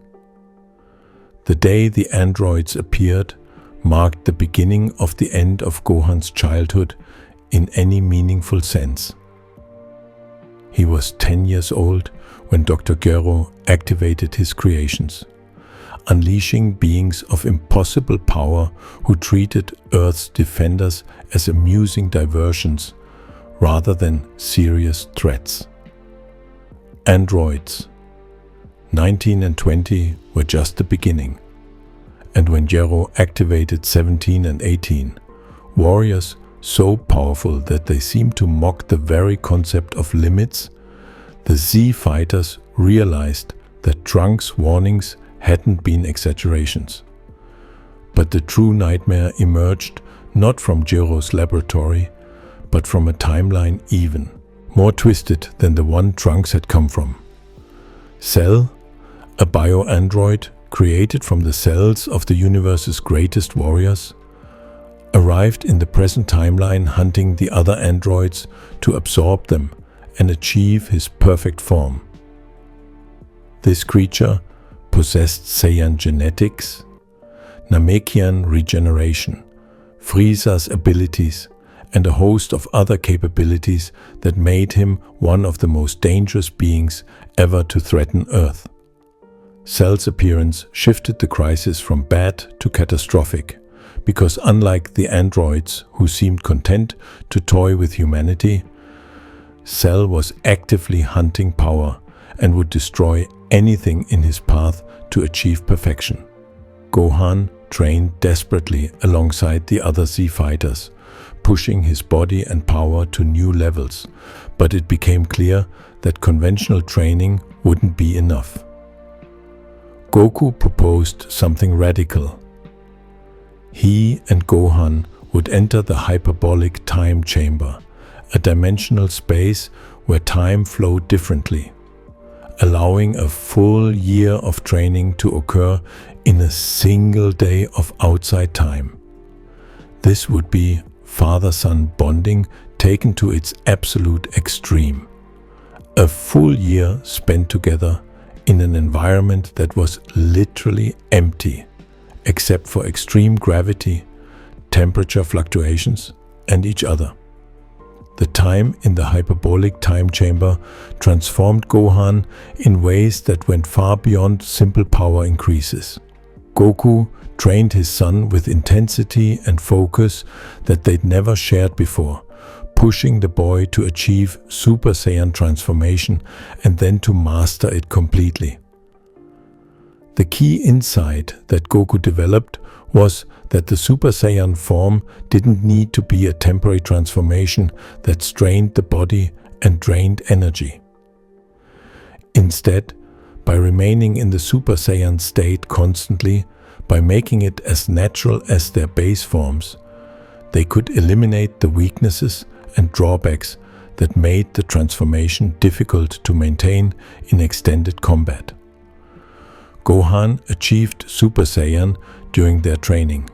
The day the androids appeared marked the beginning of the end of Gohan's childhood in any meaningful sense. He was 10 years old when Dr. Gero activated his creations, unleashing beings of impossible power who treated Earth's defenders as amusing diversions rather than serious threats. Androids 19 and 20 were just the beginning, and when Gero activated 17 and 18, warriors so powerful that they seemed to mock the very concept of limits, the Z fighters realized that Trunks' warnings hadn't been exaggerations. But the true nightmare emerged not from Gero's laboratory, but from a timeline even more twisted than the one Trunks had come from. Cell, a bio-android created from the cells of the universe's greatest warriors, arrived in the present timeline hunting the other androids to absorb them and achieve his perfect form. This creature possessed Saiyan genetics, Namekian regeneration, Frieza's abilities, and a host of other capabilities that made him one of the most dangerous beings ever to threaten Earth. Cell's appearance shifted the crisis from bad to catastrophic, because unlike the androids who seemed content to toy with humanity, Cell was actively hunting power and would destroy anything in his path to achieve perfection. Gohan trained desperately alongside the other Z fighters, pushing his body and power to new levels, but it became clear that conventional training wouldn't be enough. Goku proposed something radical. He and Gohan would enter the hyperbolic time chamber, a dimensional space where time flowed differently, allowing a full year of training to occur in a single day of outside time. This would be father-son bonding taken to its absolute extreme. A full year spent together in an environment that was literally empty, except for extreme gravity, temperature fluctuations, and each other. The time in the hyperbolic time chamber transformed Gohan in ways that went far beyond simple power increases. Goku trained his son with intensity and focus that they'd never shared before, pushing the boy to achieve Super Saiyan transformation and then to master it completely. The key insight that Goku developed was that the Super Saiyan form didn't need to be a temporary transformation that strained the body and drained energy. Instead, by remaining in the Super Saiyan state constantly, by making it as natural as their base forms, they could eliminate the weaknesses and drawbacks that made the transformation difficult to maintain in extended combat. Gohan achieved Super Saiyan during their training,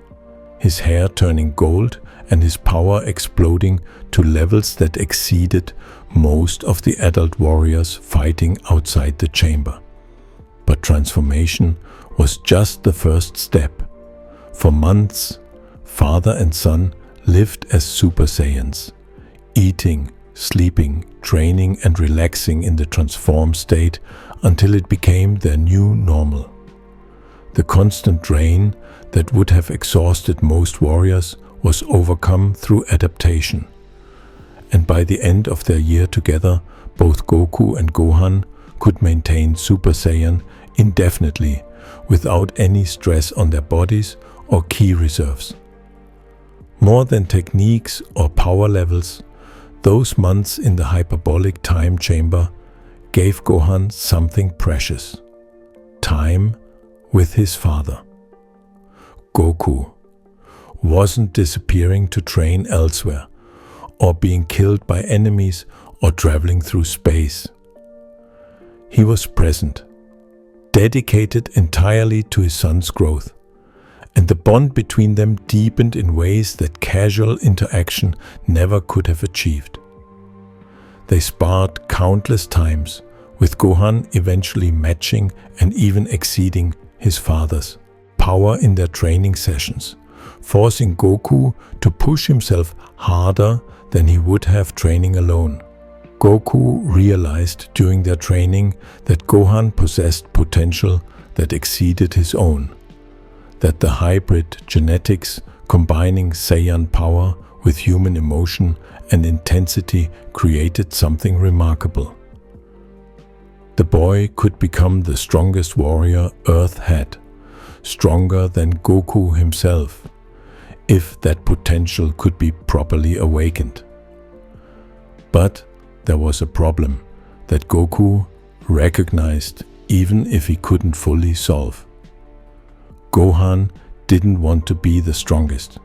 his hair turning gold and his power exploding to levels that exceeded most of the adult warriors fighting outside the chamber. But transformation was just the first step. For months, father and son lived as Super Saiyans, eating, sleeping, training and relaxing in the transformed state until it became their new normal. The constant drain that would have exhausted most warriors was overcome through adaptation. And by the end of their year together, both Goku and Gohan could maintain Super Saiyan indefinitely without any stress on their bodies or ki reserves. More than techniques or power levels, those months in the hyperbolic time chamber gave Gohan something precious: time with his father. Goku wasn't disappearing to train elsewhere, or being killed by enemies, or traveling through space. He was present, dedicated entirely to his son's growth, and the bond between them deepened in ways that casual interaction never could have achieved. They sparred countless times, with Gohan eventually matching and even exceeding his father's power in their training sessions, forcing Goku to push himself harder than he would have training alone. Goku realized during their training that Gohan possessed potential that exceeded his own, that the hybrid genetics combining Saiyan power with human emotion and intensity created something remarkable. The boy could become the strongest warrior Earth had, stronger than Goku himself, if that potential could be properly awakened. But there was a problem that Goku recognized even if he couldn't fully solve. Gohan didn't want to be the strongest.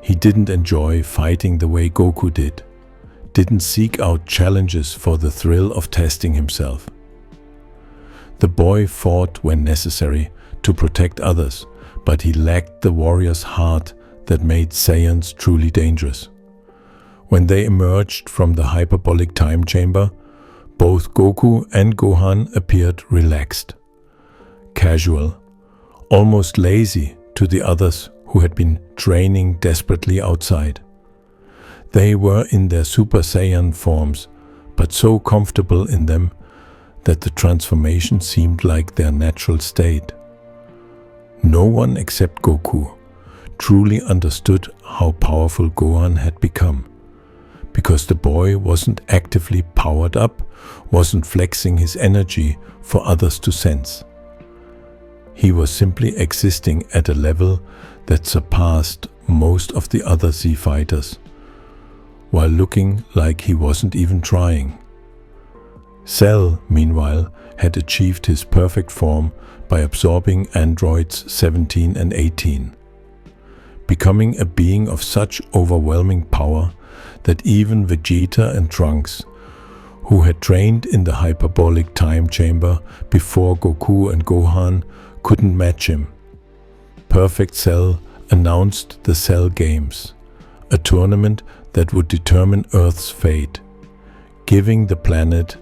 He didn't enjoy fighting the way Goku didn't seek out challenges for the thrill of testing himself. The boy fought when necessary to protect others, but he lacked the warrior's heart that made Saiyans truly dangerous. When they emerged from the hyperbolic time chamber, both Goku and Gohan appeared relaxed, casual, almost lazy to the others who had been training desperately outside. They were in their Super Saiyan forms, but so comfortable in them that the transformation seemed like their natural state. No one except Goku truly understood how powerful Gohan had become, because the boy wasn't actively powered up, wasn't flexing his energy for others to sense. He was simply existing at a level that surpassed most of the other Z fighters, while looking like he wasn't even trying. Cell, meanwhile, had achieved his perfect form by absorbing androids 17 and 18, becoming a being of such overwhelming power that even Vegeta and Trunks, who had trained in the hyperbolic time chamber before Goku and Gohan, couldn't match him. Perfect Cell announced the Cell Games, a tournament that would determine Earth's fate, giving the planet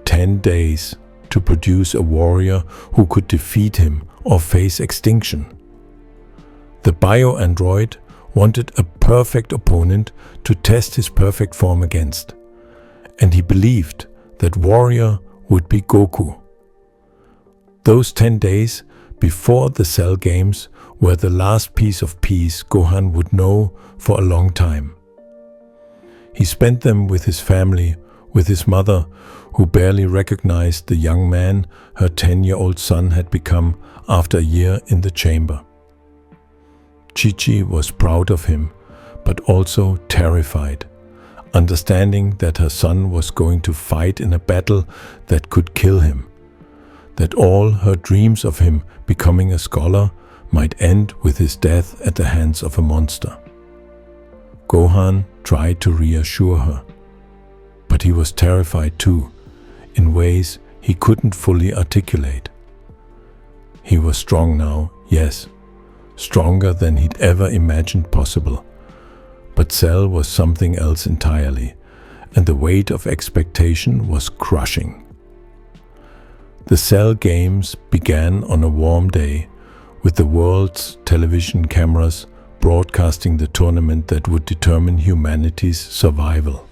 10 days to produce a warrior who could defeat him or face extinction. The bio-android wanted a perfect opponent to test his perfect form against, and he believed that warrior would be Goku. Those 10 days before the Cell Games were the last piece of peace Gohan would know for a long time. He spent them with his family, with his mother, who barely recognized the young man her 10-year-old son had become after a year in the chamber. Chi-Chi was proud of him, but also terrified, understanding that her son was going to fight in a battle that could kill him, that all her dreams of him becoming a scholar might end with his death at the hands of a monster. Gohan tried to reassure her, but he was terrified too, in ways he couldn't fully articulate. He was strong now, yes, stronger than he'd ever imagined possible. But Cell was something else entirely, and the weight of expectation was crushing. The Cell Games began on a warm day, with the world's television cameras broadcasting the tournament that would determine humanity's survival.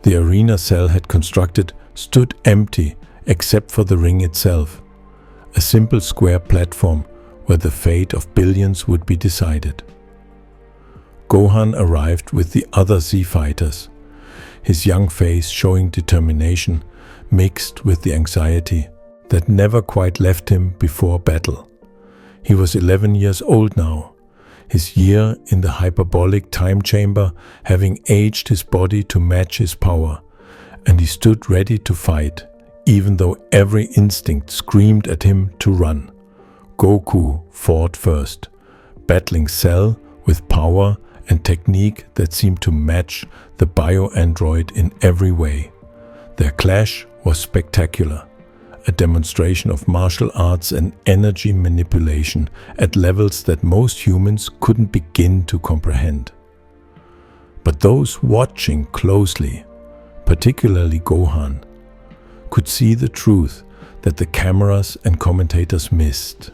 The arena Cell had constructed stood empty except for the ring itself, a simple square platform where the fate of billions would be decided. Gohan arrived with the other Z fighters, his young face showing determination mixed with the anxiety that never quite left him before battle. He was 11 years old now, his year in the hyperbolic time chamber having aged his body to match his power, and he stood ready to fight, even though every instinct screamed at him to run. Goku fought first, battling Cell with power and technique that seemed to match the bio-android in every way. Their clash was spectacular, a demonstration of martial arts and energy manipulation at levels that most humans couldn't begin to comprehend. But those watching closely, particularly Gohan, could see the truth that the cameras and commentators missed.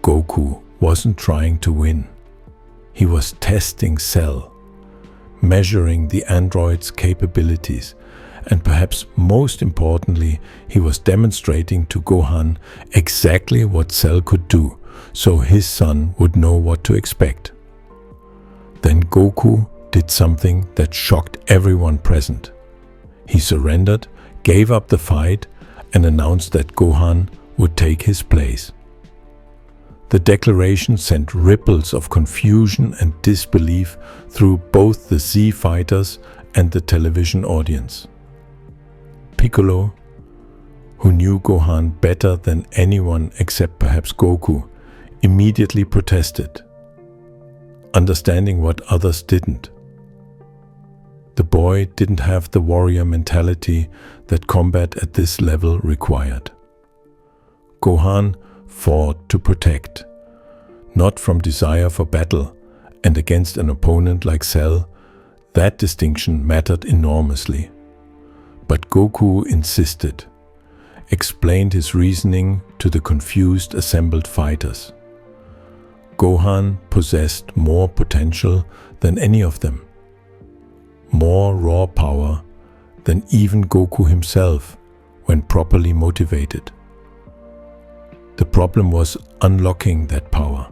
Goku wasn't trying to win. He was testing Cell, measuring the android's capabilities, and perhaps most importantly, he was demonstrating to Gohan exactly what Cell could do, so his son would know what to expect. Then Goku did something that shocked everyone present. He surrendered, gave up the fight, and announced that Gohan would take his place. The declaration sent ripples of confusion and disbelief through both the Z fighters and the television audience. Piccolo, who knew Gohan better than anyone except perhaps Goku, immediately protested, understanding what others didn't. The boy didn't have the warrior mentality that combat at this level required. Gohan fought to protect, not from desire for battle, and against an opponent like Cell, that distinction mattered enormously. But Goku insisted, explained his reasoning to the confused assembled fighters. Gohan possessed more potential than any of them, more raw power than even Goku himself when properly motivated. The problem was unlocking that power,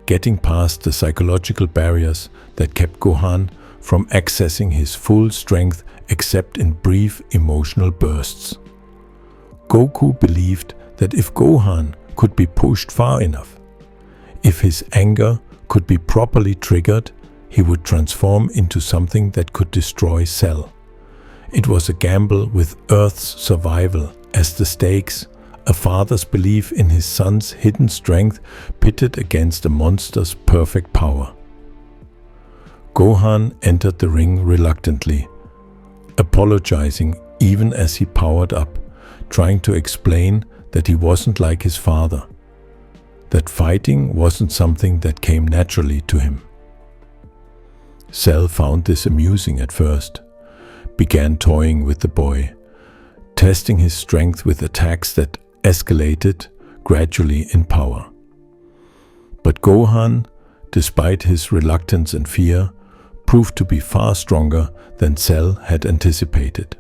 getting past the psychological barriers that kept Gohan from accessing his full strength except in brief emotional bursts. Goku believed that if Gohan could be pushed far enough, if his anger could be properly triggered, he would transform into something that could destroy Cell. It was a gamble with Earth's survival as the stakes, a father's belief in his son's hidden strength pitted against a monster's perfect power. Gohan entered the ring reluctantly, apologizing even as he powered up, trying to explain that he wasn't like his father, that fighting wasn't something that came naturally to him. Cell found this amusing at first, began toying with the boy, testing his strength with attacks that escalated gradually in power. But Gohan, despite his reluctance and fear, proved to be far stronger than Cell had anticipated.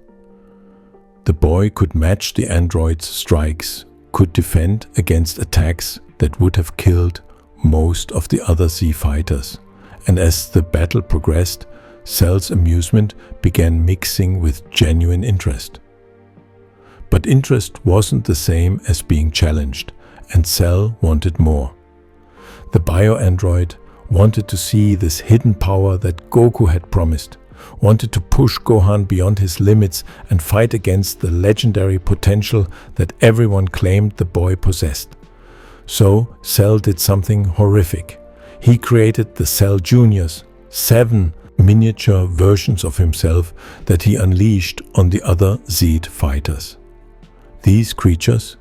The boy could match the android's strikes, could defend against attacks that would have killed most of the other Z fighters, and as the battle progressed, Cell's amusement began mixing with genuine interest. But interest wasn't the same as being challenged, and Cell wanted more. The bio-android wanted to see this hidden power that Goku had promised, wanted to push Gohan beyond his limits and fight against the legendary potential that everyone claimed the boy possessed. So Cell did something horrific. He created the Cell Juniors, 7 miniature versions of himself that he unleashed on the other Z fighters. These creatures,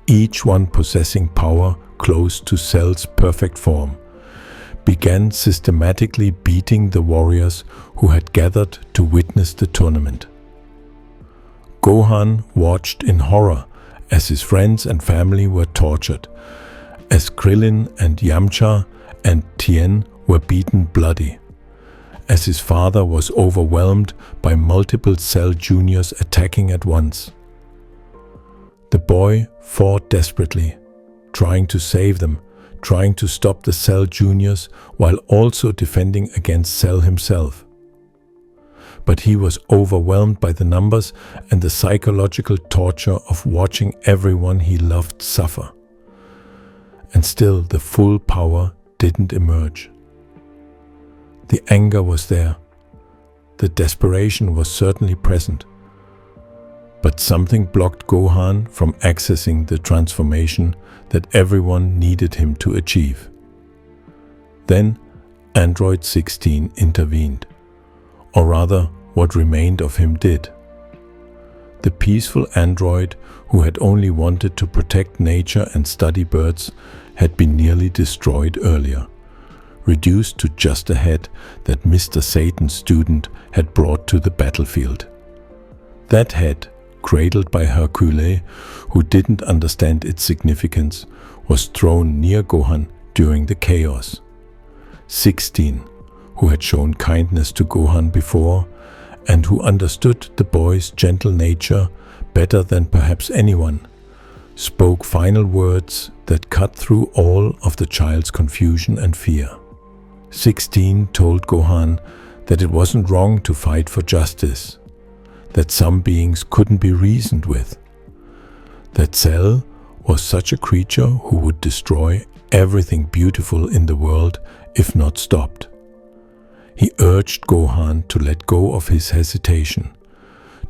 each one possessing power close to Cell's perfect form, began systematically beating the warriors who had gathered to witness the tournament. Gohan watched in horror as his friends and family were tortured, as Krillin and Yamcha and Tien were beaten bloody, as his father was overwhelmed by multiple Cell Juniors attacking at once. The boy fought desperately, trying to save them, trying to stop the Cell Juniors while also defending against Cell himself. But he was overwhelmed by the numbers and the psychological torture of watching everyone he loved suffer. And still the full power didn't emerge. The anger was there. The desperation was certainly present. But something blocked Gohan from accessing the transformation that everyone needed him to achieve. Then Android 16 intervened, or rather what remained of him did. The peaceful android who had only wanted to protect nature and study birds had been nearly destroyed earlier, reduced to just a head that Mr. Satan's student had brought to the battlefield. That head, cradled by Hercule, who didn't understand its significance, was thrown near Gohan during the chaos. 16, who had shown kindness to Gohan before, and who understood the boy's gentle nature better than perhaps anyone, spoke final words that cut through all of the child's confusion and fear. 16 told Gohan that it wasn't wrong to fight for justice, that some beings couldn't be reasoned with, that Cell was such a creature who would destroy everything beautiful in the world if not stopped. He urged Gohan to let go of his hesitation,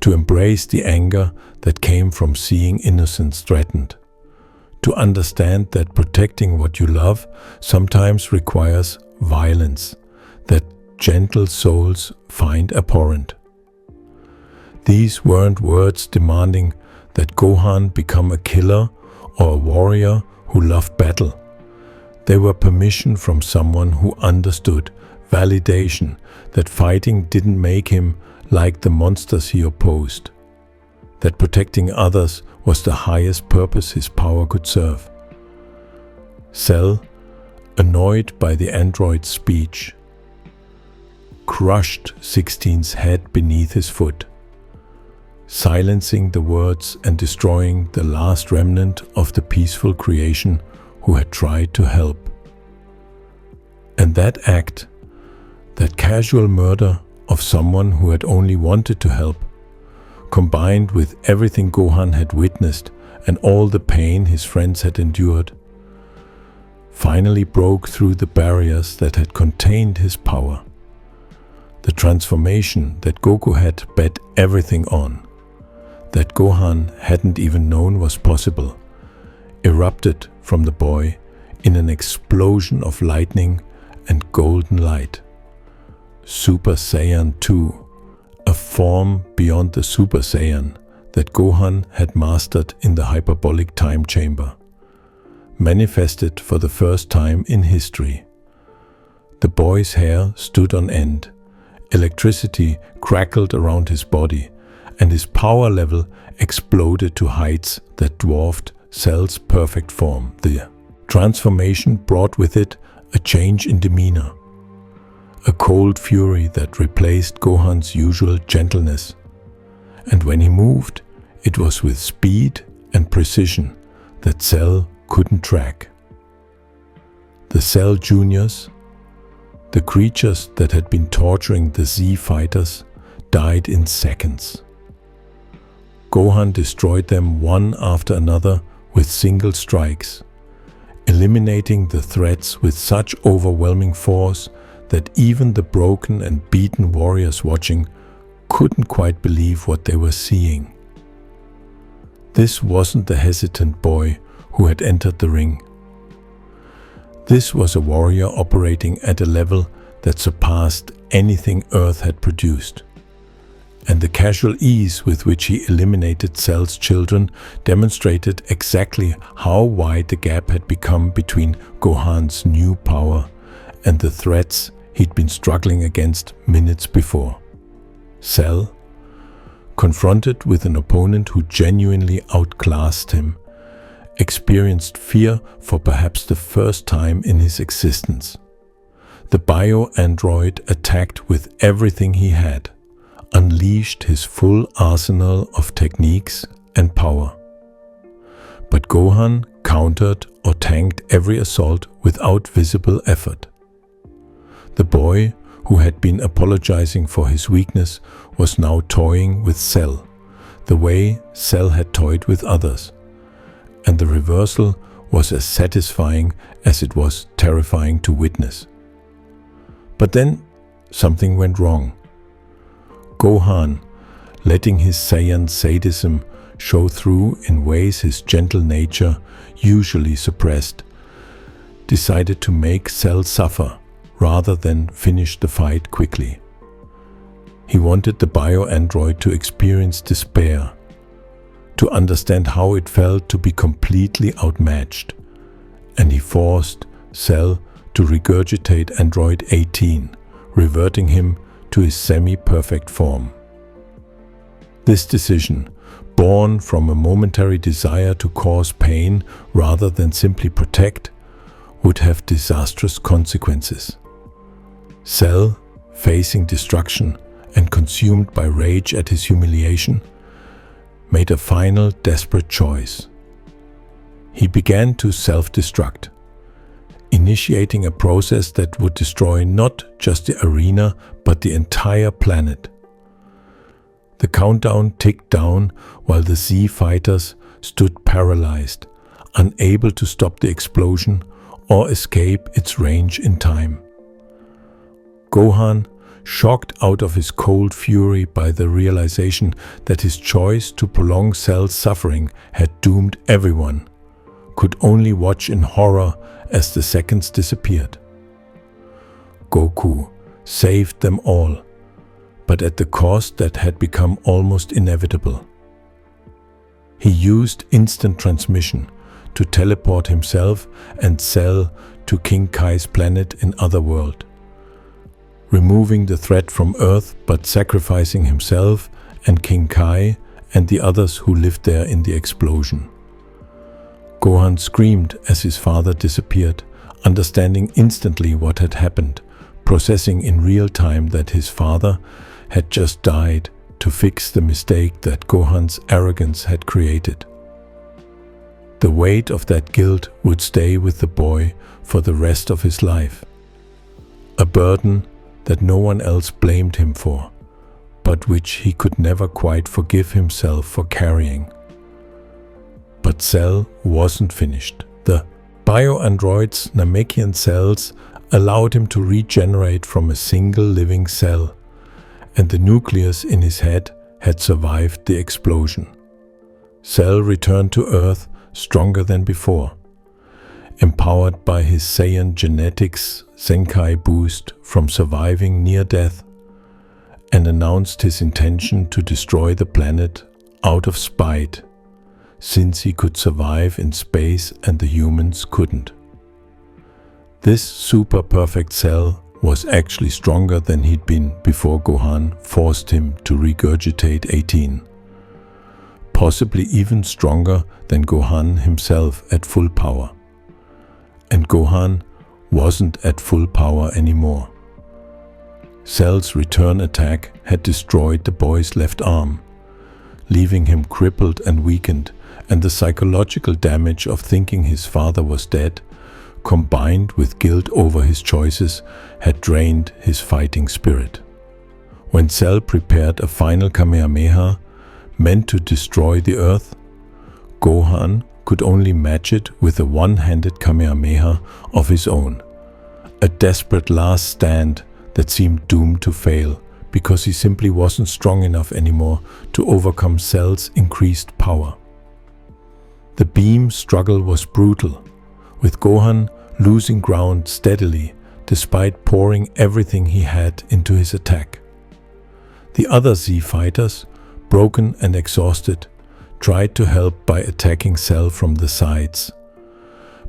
to embrace the anger that came from seeing innocence threatened, to understand that protecting what you love sometimes requires violence that gentle souls find abhorrent. These weren't words demanding that Gohan become a killer or a warrior who loved battle. They were permission from someone who understood, validation, that fighting didn't make him like the monsters he opposed, that protecting others was the highest purpose his power could serve. Cell, annoyed by the android's speech, crushed 16's head beneath his foot, silencing the words and destroying the last remnant of the peaceful creation who had tried to help. And that act, that casual murder of someone who had only wanted to help, combined with everything Gohan had witnessed and all the pain his friends had endured, finally broke through the barriers that had contained his power. The transformation that Goku had bet everything on, that Gohan hadn't even known was possible, erupted from the boy in an explosion of lightning and golden light. Super Saiyan 2, a form beyond the Super Saiyan that Gohan had mastered in the hyperbolic time chamber, manifested for the first time in history. The boy's hair stood on end, electricity crackled around his body, and his power level exploded to heights that dwarfed Cell's perfect form. The transformation brought with it a change in demeanor, a cold fury that replaced Gohan's usual gentleness. And when he moved, it was with speed and precision that Cell couldn't track. The Cell Juniors, the creatures that had been torturing the Z fighters, died in seconds. Gohan destroyed them one after another with single strikes, eliminating the threats with such overwhelming force that even the broken and beaten warriors watching couldn't quite believe what they were seeing. This wasn't the hesitant boy who had entered the ring. This was a warrior operating at a level that surpassed anything Earth had produced. And the casual ease with which he eliminated Cell's children demonstrated exactly how wide the gap had become between Gohan's new power and the threats he'd been struggling against minutes before. Cell, confronted with an opponent who genuinely outclassed him, experienced fear for perhaps the first time in his existence. The bio-android attacked with everything he had, unleashed his full arsenal of techniques and power. But Gohan countered or tanked every assault without visible effort. The boy, who had been apologizing for his weakness, was now toying with Cell, the way Cell had toyed with others. And the reversal was as satisfying as it was terrifying to witness. But then something went wrong. Gohan, letting his Saiyan sadism show through in ways his gentle nature usually suppressed, decided to make Cell suffer rather than finish the fight quickly. He wanted the bio-android to experience despair, to understand how it felt to be completely outmatched, and he forced Cell to regurgitate Android 18, reverting him to his semi-perfect form. This decision, born from a momentary desire to cause pain rather than simply protect, would have disastrous consequences. Cell, facing destruction and consumed by rage at his humiliation, made a final desperate choice. He began to self-destruct, initiating a process that would destroy not just the arena but the entire planet. The countdown ticked down while the Z fighters stood paralyzed, unable to stop the explosion or escape its range in time. Gohan, shocked out of his cold fury by the realization that his choice to prolong Cell's suffering had doomed everyone, could only watch in horror as the seconds disappeared. Goku saved them all, but at the cost that had become almost inevitable. He used instant transmission to teleport himself and Cell to King Kai's planet in Otherworld, removing the threat from Earth but sacrificing himself and King Kai and the others who lived there in the explosion. Gohan screamed as his father disappeared, understanding instantly what had happened, processing in real time that his father had just died to fix the mistake that Gohan's arrogance had created. The weight of that guilt would stay with the boy for the rest of his life, a burden that no one else blamed him for, but which he could never quite forgive himself for carrying. But Cell wasn't finished. The bio-android's Namekian cells allowed him to regenerate from a single living cell, and the nucleus in his head had survived the explosion. Cell returned to Earth stronger than before. empowered by his Saiyan genetics Zenkai boost from surviving near death, and announced his intention to destroy the planet out of spite, since he could survive in space and the humans couldn't. This super perfect cell was actually stronger than he'd been before Gohan forced him to regurgitate 18. Possibly even stronger than Gohan himself at full power. And Gohan wasn't at full power anymore. Cell's return attack had destroyed the boy's left arm, leaving him crippled and weakened, and the psychological damage of thinking his father was dead, combined with guilt over his choices, had drained his fighting spirit. When Cell prepared a final Kamehameha, meant to destroy the Earth, Gohan could only match it with a one-handed Kamehameha of his own, a desperate last stand that seemed doomed to fail because he simply wasn't strong enough anymore to overcome Cell's increased power. The beam struggle was brutal, with Gohan losing ground steadily despite pouring everything he had into his attack. The other Z fighters, broken and exhausted, tried to help by attacking Cell from the sides,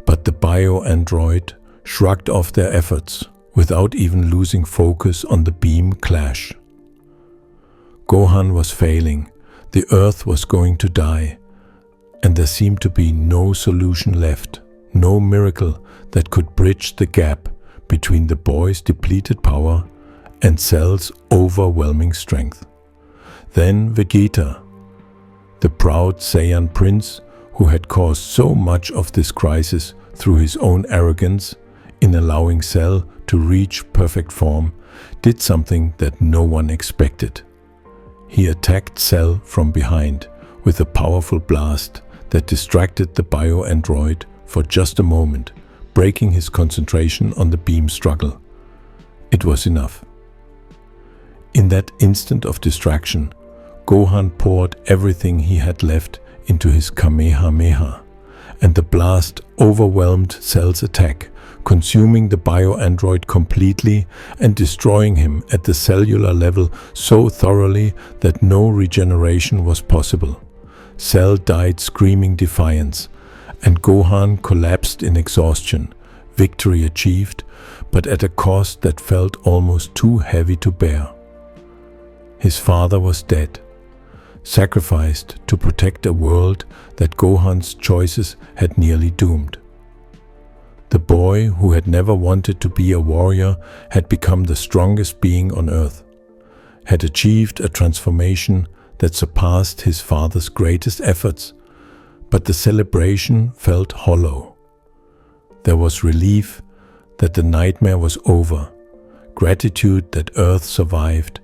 but the bio-android shrugged off their efforts without even losing focus on the beam clash. Gohan was failing, the Earth was going to die, and there seemed to be no solution left, no miracle that could bridge the gap between the boy's depleted power and Cell's overwhelming strength. Then Vegeta, the proud Saiyan prince who had caused so much of this crisis through his own arrogance in allowing Cell to reach perfect form, did something that no one expected. He attacked Cell from behind with a powerful blast that distracted the bio-android for just a moment, breaking his concentration on the beam struggle. It was enough. In that instant of distraction, Gohan poured everything he had left into his Kamehameha, and the blast overwhelmed Cell's attack, consuming the bio-android completely and destroying him at the cellular level so thoroughly that no regeneration was possible. Cell died screaming defiance, and Gohan collapsed in exhaustion, victory achieved, but at a cost that felt almost too heavy to bear. His father was dead, sacrificed to protect a world that Gohan's choices had nearly doomed. The boy who had never wanted to be a warrior had become the strongest being on Earth, had achieved a transformation that surpassed his father's greatest efforts, but the celebration felt hollow. There was relief that the nightmare was over, gratitude that Earth survived,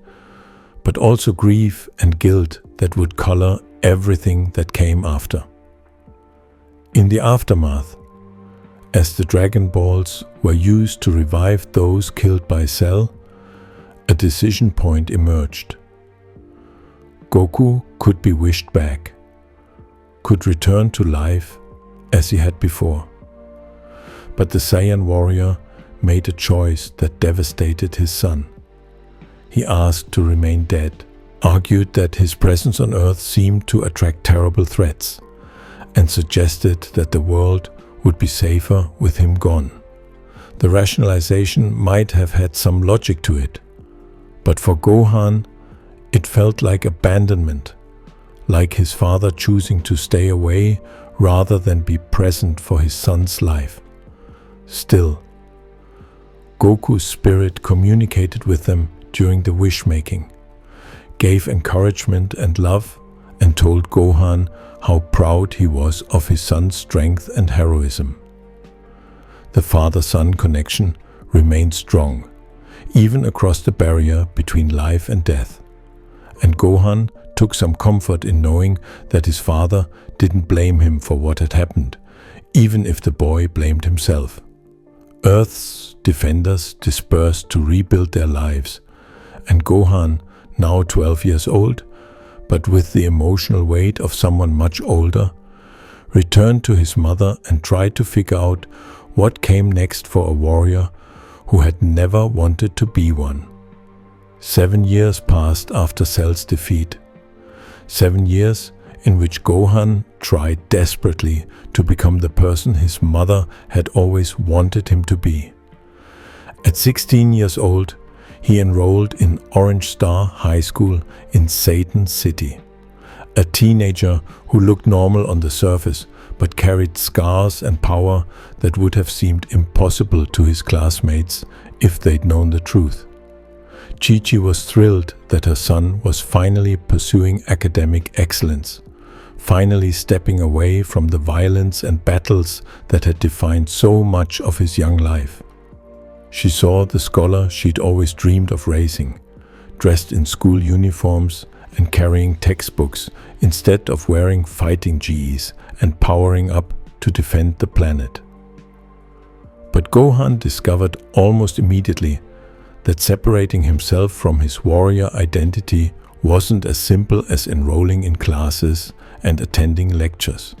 but also grief and guilt that would color everything that came after. In the aftermath, as the Dragon Balls were used to revive those killed by Cell, a decision point emerged. Goku could be wished back, could return to life as he had before. But the Saiyan warrior made a choice that devastated his son. He asked to remain dead, argued that his presence on Earth seemed to attract terrible threats, and suggested that the world would be safer with him gone. The rationalization might have had some logic to it, but for Gohan, it felt like abandonment, like his father choosing to stay away rather than be present for his son's life. Still, Goku's spirit communicated with them during the wish-making, gave encouragement and love, and told Gohan how proud he was of his son's strength and heroism. The father-son connection remained strong, even across the barrier between life and death, and Gohan took some comfort in knowing that his father didn't blame him for what had happened, even if the boy blamed himself. Earth's defenders dispersed to rebuild their lives, and Gohan, now 12 years old, but with the emotional weight of someone much older, returned to his mother and tried to figure out what came next for a warrior who had never wanted to be one. 7 years passed after Cell's defeat. 7 years in which Gohan tried desperately to become the person his mother had always wanted him to be. At 16 years old, he enrolled in Orange Star High School in Satan City. A teenager who looked normal on the surface but carried scars and power that would have seemed impossible to his classmates if they'd known the truth. Chi-Chi was thrilled that her son was finally pursuing academic excellence, finally stepping away from the violence and battles that had defined so much of his young life. She saw the scholar she'd always dreamed of raising, dressed in school uniforms and carrying textbooks instead of wearing fighting gis and powering up to defend the planet. But Gohan discovered almost immediately that separating himself from his warrior identity wasn't as simple as enrolling in classes and attending lectures.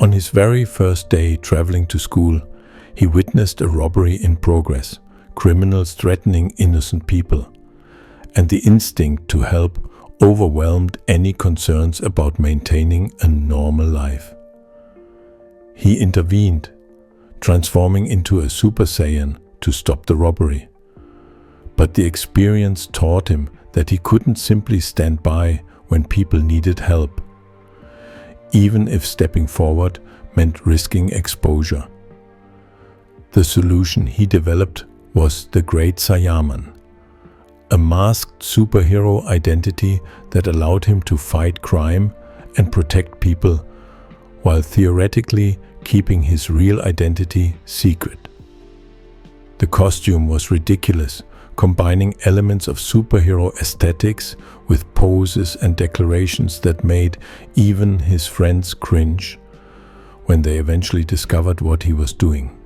On his very first day traveling to school, he witnessed a robbery in progress, criminals threatening innocent people, and the instinct to help overwhelmed any concerns about maintaining a normal life. He intervened, transforming into a Super Saiyan to stop the robbery. But the experience taught him that he couldn't simply stand by when people needed help, even if stepping forward meant risking exposure. The solution he developed was the Great Saiyaman, a masked superhero identity that allowed him to fight crime and protect people, while theoretically keeping his real identity secret. The costume was ridiculous, combining elements of superhero aesthetics with poses and declarations that made even his friends cringe when they eventually discovered what he was doing.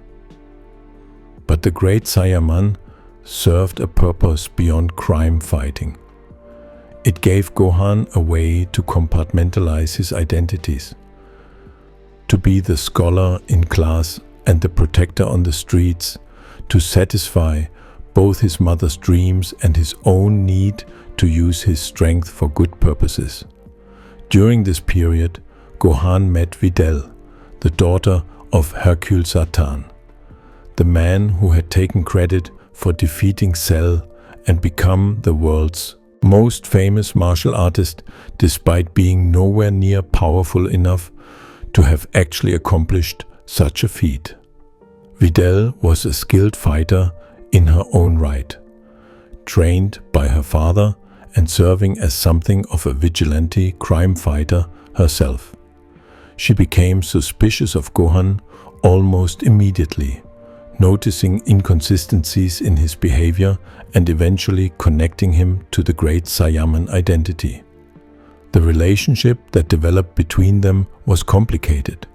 But the Great Saiyaman served a purpose beyond crime fighting. It gave Gohan a way to compartmentalize his identities, to be the scholar in class and the protector on the streets, to satisfy both his mother's dreams and his own need to use his strength for good purposes. During this period, Gohan met Videl, the daughter of Hercule Satan, the man who had taken credit for defeating Cell and become the world's most famous martial artist despite being nowhere near powerful enough to have actually accomplished such a feat. Videl was a skilled fighter in her own right, trained by her father and serving as something of a vigilante crime fighter herself. She became suspicious of Gohan almost immediately, noticing inconsistencies in his behavior and eventually connecting him to the Great Saiyaman identity. The relationship that developed between them was complicated,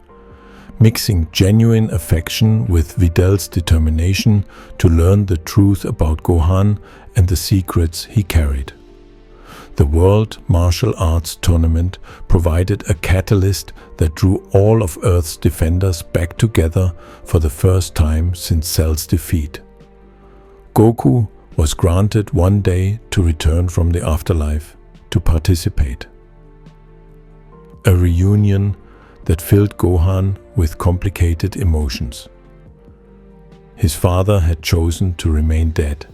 mixing genuine affection with Videl's determination to learn the truth about Gohan and the secrets he carried. The World Martial Arts Tournament provided a catalyst that drew all of Earth's defenders back together for the first time since Cell's defeat. Goku was granted one day to return from the afterlife to participate. A reunion that filled Gohan with complicated emotions. His father had chosen to remain dead,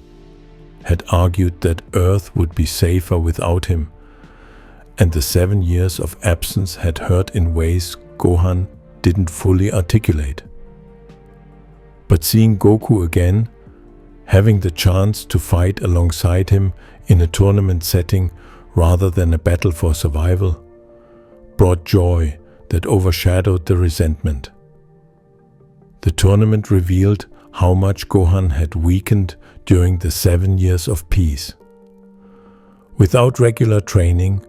had argued that Earth would be safer without him, and the 7 years of absence had hurt in ways Gohan didn't fully articulate. But seeing Goku again, having the chance to fight alongside him in a tournament setting rather than a battle for survival, brought joy that overshadowed the resentment. The tournament revealed how much Gohan had weakened during the 7 years of peace. Without regular training,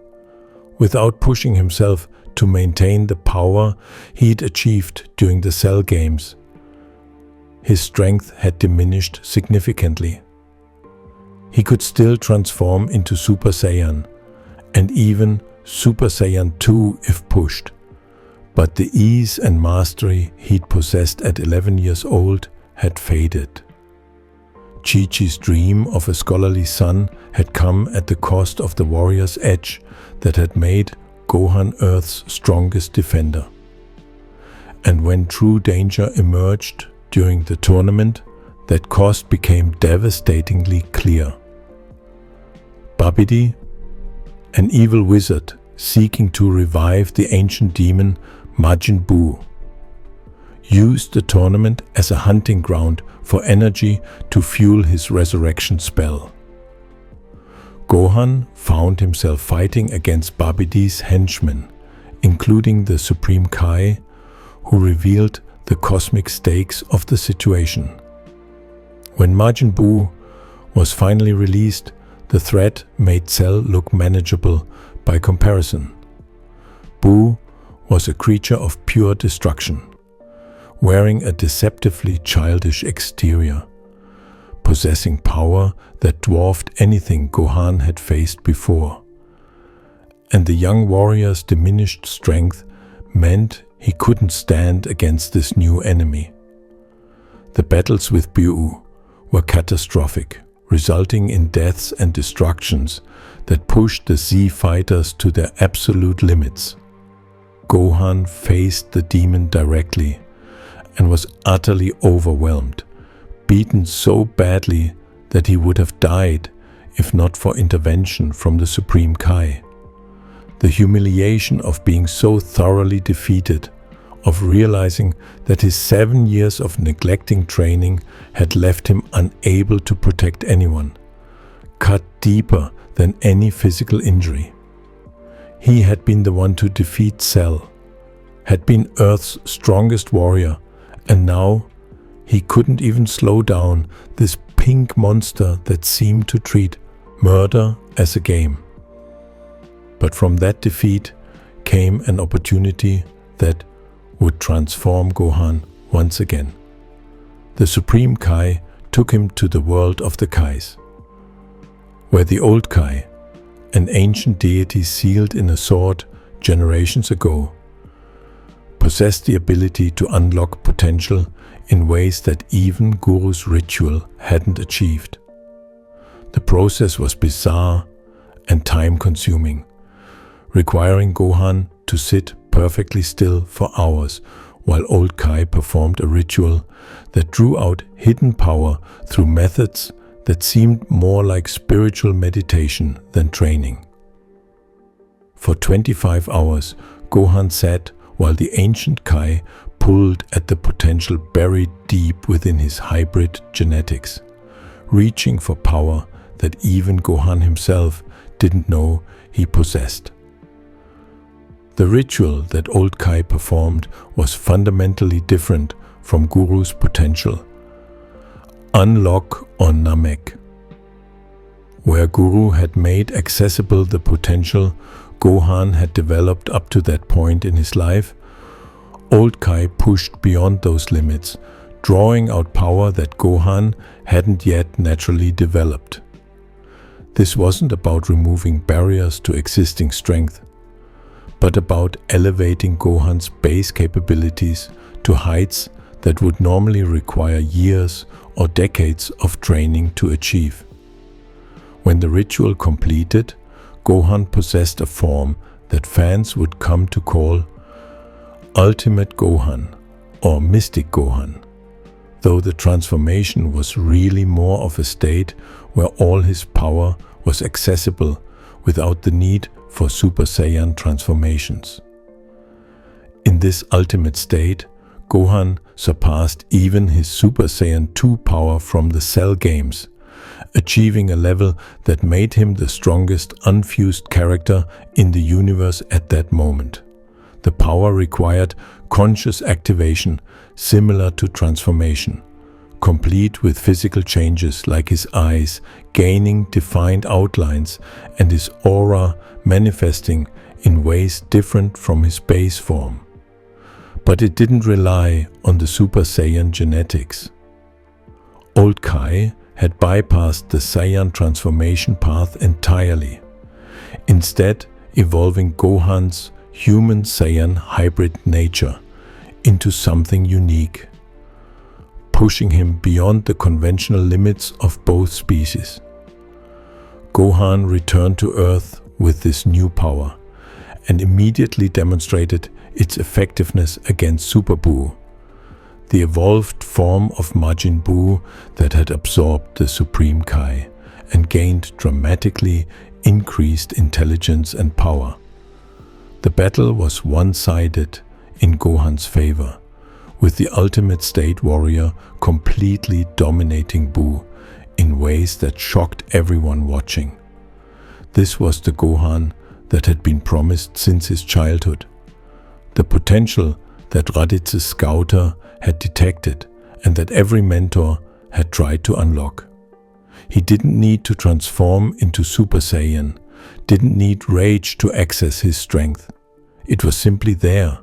without pushing himself to maintain the power he'd achieved during the Cell Games, his strength had diminished significantly. He could still transform into Super Saiyan, and even Super Saiyan 2 if pushed, But the ease and mastery he'd possessed at 11 years old had faded. Chi-Chi's dream of a scholarly son had come at the cost of the warrior's edge that had made Gohan Earth's strongest defender. And when true danger emerged during the tournament, that cost became devastatingly clear. Babidi, an evil wizard seeking to revive the ancient demon Majin Buu, used the tournament as a hunting ground for energy to fuel his resurrection spell. Gohan found himself fighting against Babidi's henchmen, including the Supreme Kai, who revealed the cosmic stakes of the situation. When Majin Buu was finally released, the threat made Cell look manageable by comparison. Buu was a creature of pure destruction, wearing a deceptively childish exterior, possessing power that dwarfed anything Gohan had faced before. And the young warrior's diminished strength meant he couldn't stand against this new enemy. The battles with Buu were catastrophic, resulting in deaths and destructions that pushed the Z fighters to their absolute limits. Gohan faced the demon directly and was utterly overwhelmed, beaten so badly that he would have died if not for intervention from the Supreme Kai. The humiliation of being so thoroughly defeated, of realizing that his 7 years of neglecting training had left him unable to protect anyone, cut deeper than any physical injury. He had been the one to defeat Cell, had been Earth's strongest warrior, and now he couldn't even slow down this pink monster that seemed to treat murder as a game. But from that defeat came an opportunity that would transform Gohan once again. The Supreme Kai took him to the world of the Kais, where the old Kai, an ancient deity sealed in a sword generations ago, possessed the ability to unlock potential in ways that even Guru's ritual hadn't achieved. The process was bizarre and time-consuming, requiring Gohan to sit perfectly still for hours while old Kai performed a ritual that drew out hidden power through methods that seemed more like spiritual meditation than training. For 25 hours, Gohan sat while the ancient Kai pulled at the potential buried deep within his hybrid genetics, reaching for power that even Gohan himself didn't know he possessed. The ritual that old Kai performed was fundamentally different from Guru's potential. Unlock on Namek. Where Guru had made accessible the potential Gohan had developed up to that point in his life, old Kai pushed beyond those limits, drawing out power that Gohan hadn't yet naturally developed. This wasn't about removing barriers to existing strength, but about elevating Gohan's base capabilities to heights that would normally require years or decades of training to achieve. When the ritual completed, Gohan possessed a form that fans would come to call Ultimate Gohan or Mystic Gohan, though the transformation was really more of a state where all his power was accessible without the need for Super Saiyan transformations. In this ultimate state, Gohan surpassed even his Super Saiyan 2 power from the Cell games, achieving a level that made him the strongest unfused character in the universe at that moment. The power required conscious activation similar to transformation, complete with physical changes like his eyes gaining defined outlines and his aura manifesting in ways different from his base form. But it didn't rely on the Super Saiyan genetics. Old Kai had bypassed the Saiyan transformation path entirely, instead evolving Gohan's human Saiyan hybrid nature into something unique, pushing him beyond the conventional limits of both species. Gohan returned to Earth with this new power and immediately demonstrated its effectiveness against Super Buu, the evolved form of Majin Buu that had absorbed the Supreme Kai and gained dramatically increased intelligence and power. The battle was one-sided in Gohan's favor, with the ultimate state warrior completely dominating Buu in ways that shocked everyone watching. This was the Gohan that had been promised since his childhood, the potential that Raditz's scouter had detected and that every mentor had tried to unlock. He didn't need to transform into Super Saiyan, didn't need rage to access his strength. It was simply there,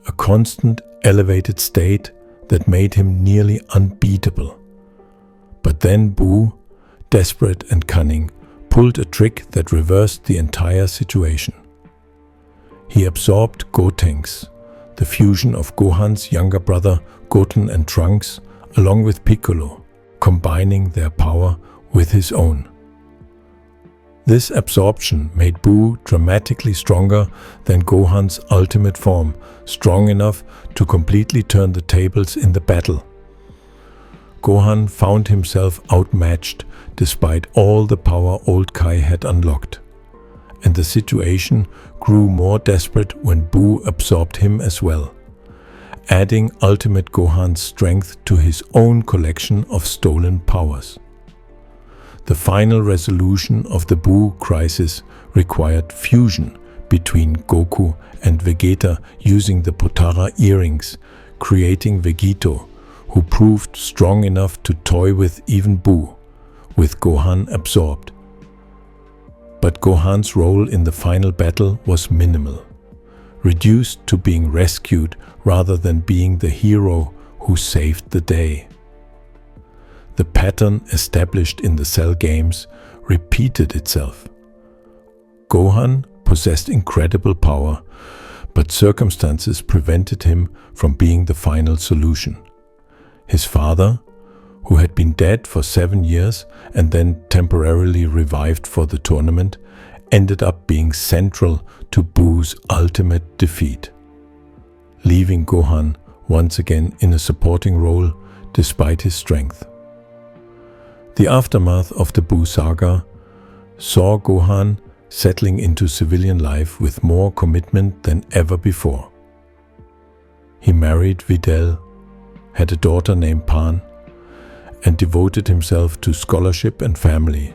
a constant elevated state that made him nearly unbeatable. But then Buu, desperate and cunning, pulled a trick that reversed the entire situation. He absorbed Gotenks, the fusion of Gohan's younger brother Goten and Trunks, along with Piccolo, combining their power with his own. This absorption made Buu dramatically stronger than Gohan's ultimate form, strong enough to completely turn the tables in the battle. Gohan found himself outmatched despite all the power Old Kai had unlocked, and the situation grew more desperate when Buu absorbed him as well, adding Ultimate Gohan's strength to his own collection of stolen powers. The final resolution of the Buu crisis required fusion between Goku and Vegeta using the Potara earrings, creating Vegito, who proved strong enough to toy with even Buu, with Gohan absorbed. But Gohan's role in the final battle was minimal, reduced to being rescued rather than being the hero who saved the day. The pattern established in the Cell games repeated itself. Gohan possessed incredible power, but circumstances prevented him from being the final solution. His father, who had been dead for 7 years and then temporarily revived for the tournament, ended up being central to Buu's ultimate defeat, leaving Gohan once again in a supporting role despite his strength. The aftermath of the Buu Saga saw Gohan settling into civilian life with more commitment than ever before. He married Videl, had a daughter named Pan, and devoted himself to scholarship and family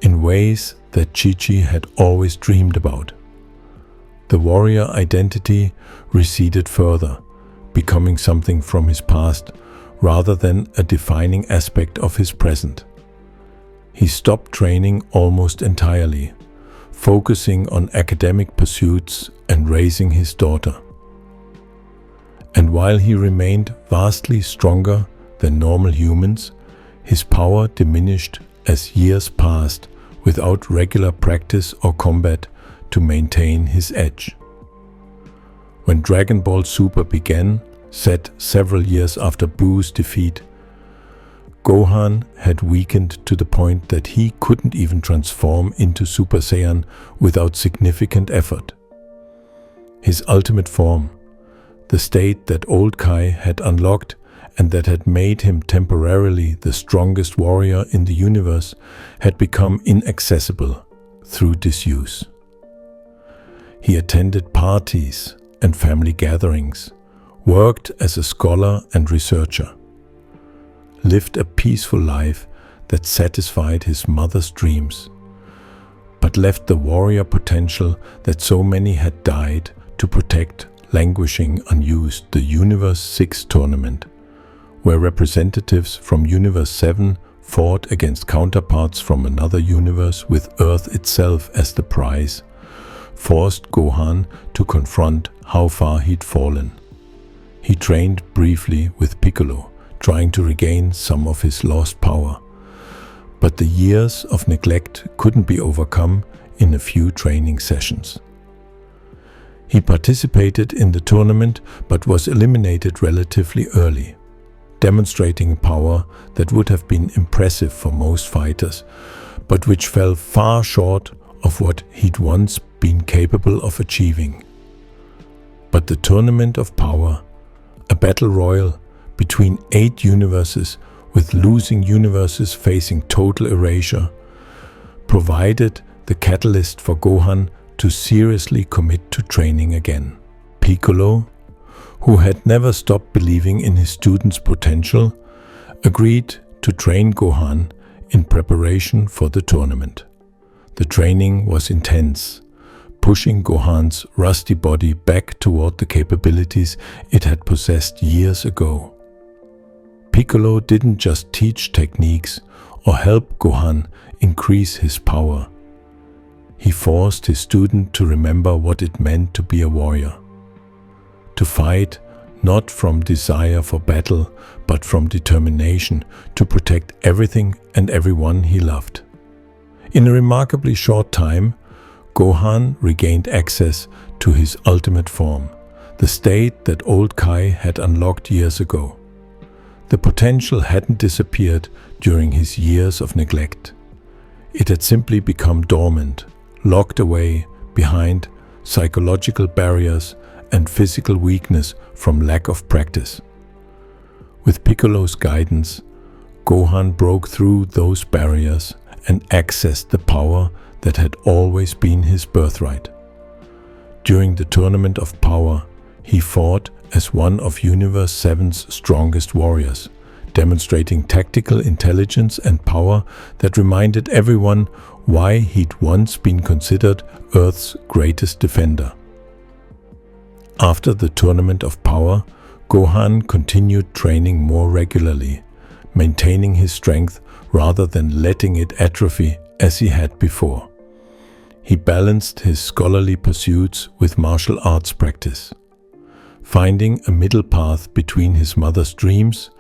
in ways that Chi-Chi had always dreamed about. The warrior identity receded further, becoming something from his past rather than a defining aspect of his present. He stopped training almost entirely, focusing on academic pursuits and raising his daughter. And while he remained vastly stronger than normal humans, his power diminished as years passed without regular practice or combat to maintain his edge. When Dragon Ball Super began, set several years after Buu's defeat, Gohan had weakened to the point that he couldn't even transform into Super Saiyan without significant effort. His ultimate form, the state that Old Kai had unlocked and that had made him temporarily the strongest warrior in the universe, had become inaccessible through disuse. He attended parties and family gatherings, worked as a scholar and researcher, lived a peaceful life that satisfied his mother's dreams, but left the warrior potential that so many had died to protect languishing unused. The Universe 6 tournament, where representatives from Universe 7 fought against counterparts from another universe with Earth itself as the prize, forced Gohan to confront how far he'd fallen. He trained briefly with Piccolo, trying to regain some of his lost power, but the years of neglect couldn't be overcome in a few training sessions. He participated in the tournament but was eliminated relatively early, demonstrating power that would have been impressive for most fighters, but which fell far short of what he'd once been capable of achieving. But the Tournament of Power, a battle royal between 8 universes with losing universes facing total erasure, provided the catalyst for Gohan to seriously commit to training again. Piccolo, who had never stopped believing in his student's potential, agreed to train Gohan in preparation for the tournament. The training was intense, pushing Gohan's rusty body back toward the capabilities it had possessed years ago. Piccolo didn't just teach techniques or help Gohan increase his power. He forced his student to remember what it meant to be a warrior. To fight not from desire for battle, but from determination to protect everything and everyone he loved. In a remarkably short time, Gohan regained access to his ultimate form, the state that old Kai had unlocked years ago. The potential hadn't disappeared during his years of neglect. It had simply become dormant, locked away behind psychological barriers and physical weakness from lack of practice. With Piccolo's guidance, Gohan broke through those barriers and accessed the power that had always been his birthright. During the Tournament of Power, he fought as one of Universe 7's strongest warriors, demonstrating tactical intelligence and power that reminded everyone why he'd once been considered Earth's greatest defender. After the Tournament of Power, Gohan continued training more regularly, maintaining his strength rather than letting it atrophy as he had before. He balanced his scholarly pursuits with martial arts practice, finding a middle path between his mother's dreams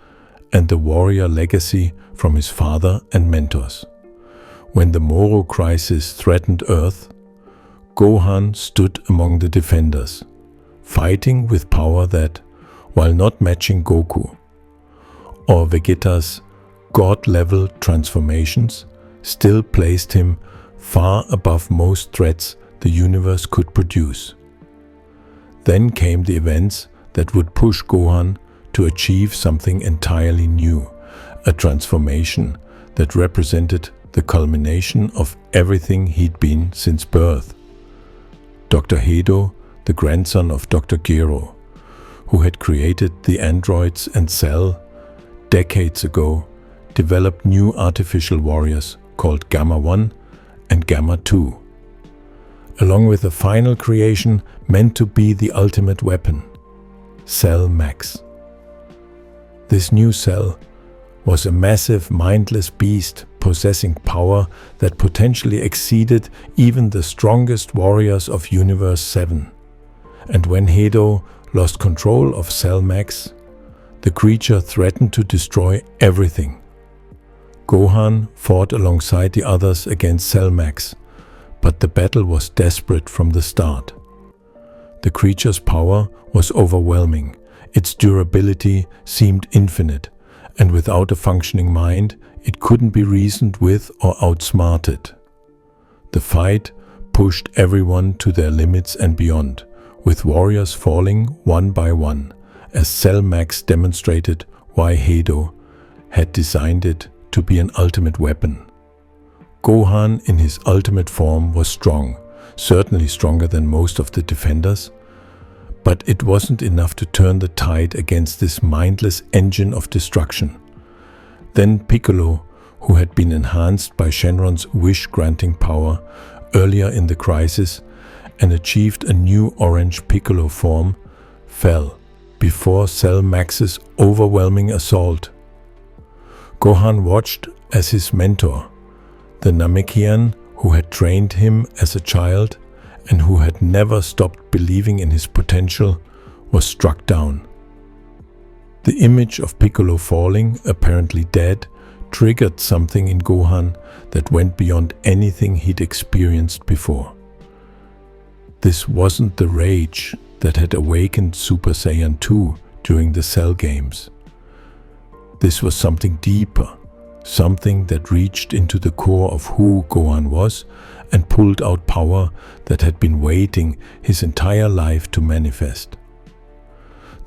and the warrior legacy from his father and mentors. When the Moro crisis threatened Earth, Gohan stood among the defenders, fighting with power that, while not matching Goku or Vegeta's god-level transformations, still placed him far above most threats the universe could produce. Then came the events that would push Gohan to achieve something entirely new, a transformation that represented the culmination of everything he'd been since birth. Dr. Hedo, the grandson of Dr. Gero, who had created the androids and Cell decades ago, developed new artificial warriors called Gamma 1 and Gamma 2, along with a final creation meant to be the ultimate weapon, Cell Max. This new Cell was a massive, mindless beast possessing power that potentially exceeded even the strongest warriors of Universe 7. And when Hedo lost control of Cell Max, the creature threatened to destroy everything. Gohan fought alongside the others against Cell Max, but the battle was desperate from the start. The creature's power was overwhelming, its durability seemed infinite, and without a functioning mind, it couldn't be reasoned with or outsmarted. The fight pushed everyone to their limits and beyond, with warriors falling one by one, as Cell Max demonstrated why Hedo had designed it to be an ultimate weapon. Gohan in his ultimate form was strong, certainly stronger than most of the defenders, but it wasn't enough to turn the tide against this mindless engine of destruction. Then Piccolo, who had been enhanced by Shenron's wish-granting power earlier in the crisis and achieved a new orange Piccolo form, fell before Cell Max's overwhelming assault. Gohan watched as his mentor, the Namekian who had trained him as a child and who had never stopped believing in his potential, was struck down. The image of Piccolo falling, apparently dead, triggered something in Gohan that went beyond anything he'd experienced before. This wasn't the rage that had awakened Super Saiyan 2 during the Cell games. This was something deeper, something that reached into the core of who Gohan was and pulled out power that had been waiting his entire life to manifest.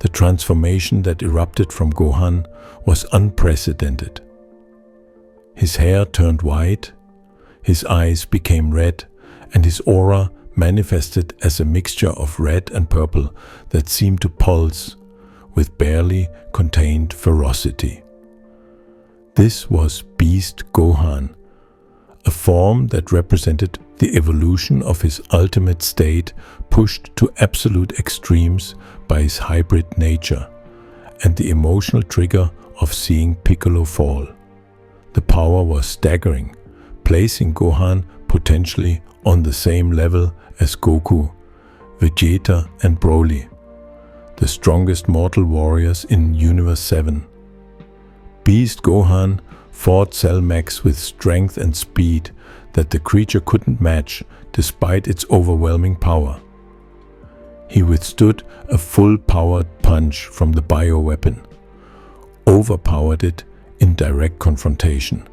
The transformation that erupted from Gohan was unprecedented. His hair turned white, his eyes became red, and his aura manifested as a mixture of red and purple that seemed to pulse with barely contained ferocity. This was Beast Gohan, a form that represented the evolution of his ultimate state pushed to absolute extremes by his hybrid nature and the emotional trigger of seeing Piccolo fall. The power was staggering, placing Gohan potentially on the same level as Goku, Vegeta and Broly, the strongest mortal warriors in Universe 7. Beast Gohan fought Cell Max with strength and speed that the creature couldn't match despite its overwhelming power. He withstood a full-powered punch from the bioweapon, overpowered it in direct confrontation,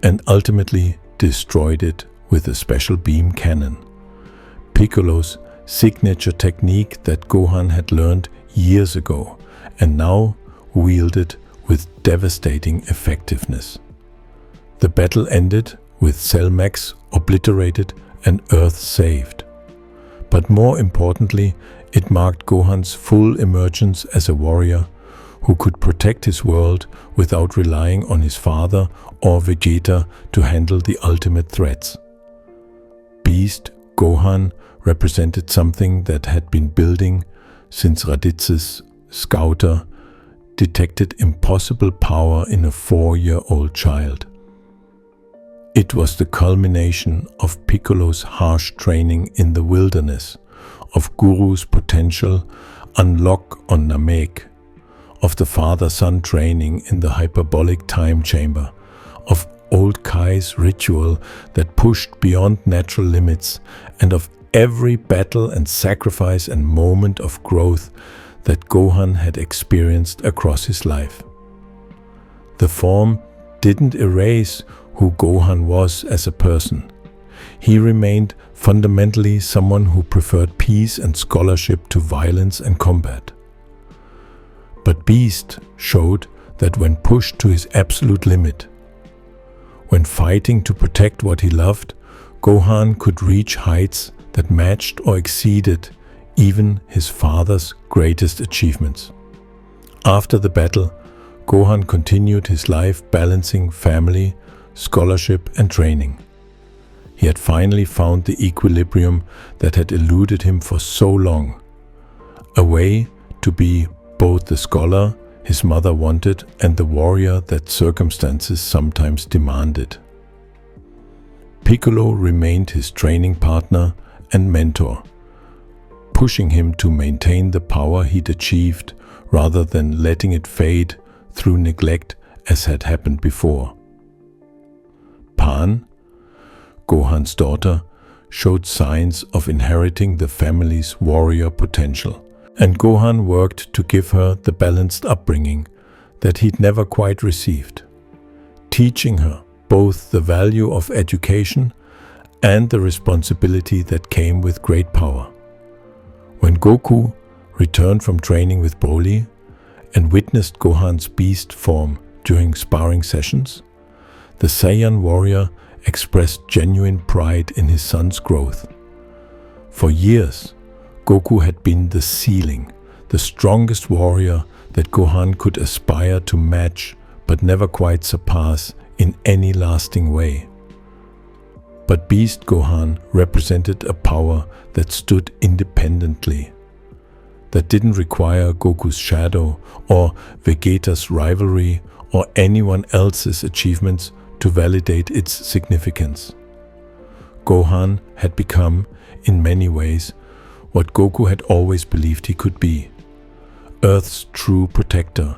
and ultimately destroyed it with a special beam cannon. Piccolo's signature technique that Gohan had learned years ago and now wielded with devastating effectiveness. The battle ended with Cell Max obliterated and Earth saved. But more importantly, it marked Gohan's full emergence as a warrior who could protect his world without relying on his father or Vegeta to handle the ultimate threats. Beast Gohan represented something that had been building since Raditz's Scouter detected impossible power in a 4-year-old child. It was the culmination of Piccolo's harsh training in the wilderness, of Guru's potential unlock on Namek, of the father-son training in the Hyperbolic time chamber, of old Kai's ritual that pushed beyond natural limits, and of every battle and sacrifice and moment of growth that Gohan had experienced across his life. The form didn't erase who Gohan was as a person. He remained fundamentally someone who preferred peace and scholarship to violence and combat. But Beast showed that when pushed to his absolute limit, when fighting to protect what he loved, Gohan could reach heights that matched or exceeded even his father's greatest achievements. After the battle, Gohan continued his life balancing family, scholarship and training. He had finally found the equilibrium that had eluded him for so long, a way to be both the scholar his mother wanted and the warrior that circumstances sometimes demanded. Piccolo remained his training partner and mentor, pushing him to maintain the power he'd achieved rather than letting it fade through neglect as had happened before. Pan, Gohan's daughter, showed signs of inheriting the family's warrior potential, and Gohan worked to give her the balanced upbringing that he'd never quite received, teaching her both the value of education and the responsibility that came with great power. When Goku returned from training with Broly and witnessed Gohan's beast form during sparring sessions, the Saiyan warrior expressed genuine pride in his son's growth. For years, Goku had been the ceiling, the strongest warrior that Gohan could aspire to match but never quite surpass in any lasting way. But Beast Gohan represented a power that stood independently, that didn't require Goku's shadow or Vegeta's rivalry or anyone else's achievements to validate its significance. Gohan had become, in many ways, what Goku had always believed he could be: Earth's true protector,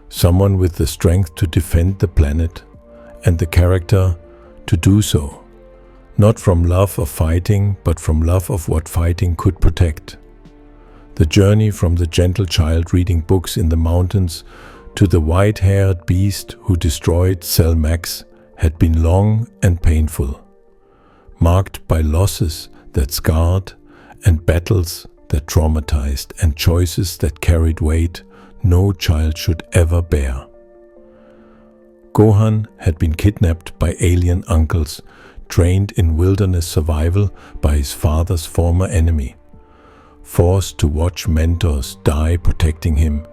someone with the strength to defend the planet and the character to do so, not from love of fighting, but from love of what fighting could protect. The journey from the gentle child reading books in the mountains to the white-haired beast who destroyed Cell Max had been long and painful, marked by losses that scarred and battles that traumatized and choices that carried weight no child should ever bear. Gohan had been kidnapped by alien uncles, trained in wilderness survival by his father's former enemy, forced to watch mentors die protecting him,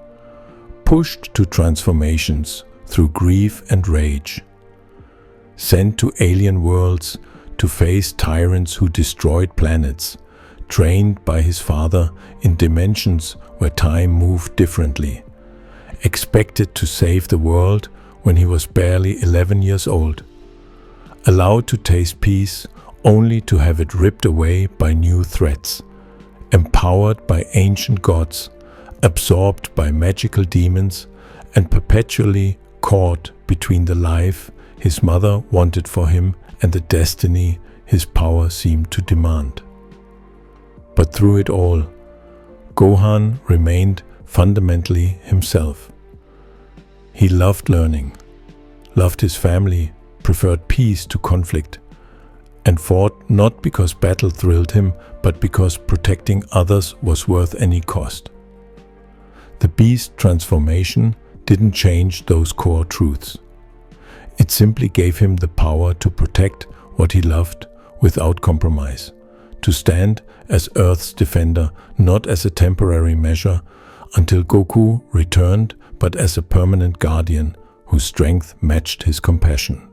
pushed to transformations through grief and rage, sent to alien worlds to face tyrants who destroyed planets, trained by his father in dimensions where time moved differently, expected to save the world when he was barely 11 years old, allowed to taste peace only to have it ripped away by new threats, empowered by ancient gods, absorbed by magical demons, and perpetually caught between the life his mother wanted for him and the destiny his power seemed to demand. But through it all, Gohan remained fundamentally himself. He loved learning, loved his family, preferred peace to conflict, and fought not because battle thrilled him, but because protecting others was worth any cost. The beast transformation didn't change those core truths. It simply gave him the power to protect what he loved without compromise, to stand as Earth's defender, not as a temporary measure, until Goku returned, but as a permanent guardian whose strength matched his compassion.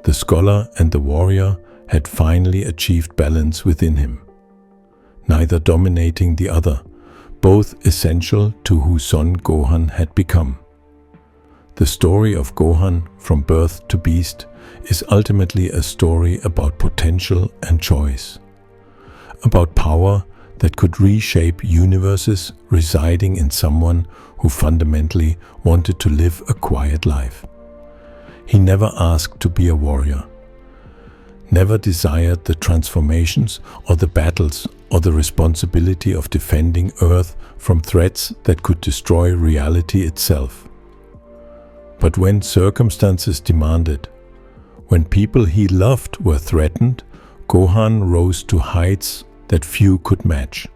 The scholar and the warrior had finally achieved balance within him, neither dominating the other, both essential to who Son Gohan had become. The story of Gohan from birth to beast is ultimately a story about potential and choice, about power that could reshape universes residing in someone who fundamentally wanted to live a quiet life. He never asked to be a warrior, never desired the transformations or the battles or the responsibility of defending Earth from threats that could destroy reality itself. But when circumstances demanded, when people he loved were threatened, Gohan rose to heights that few could match,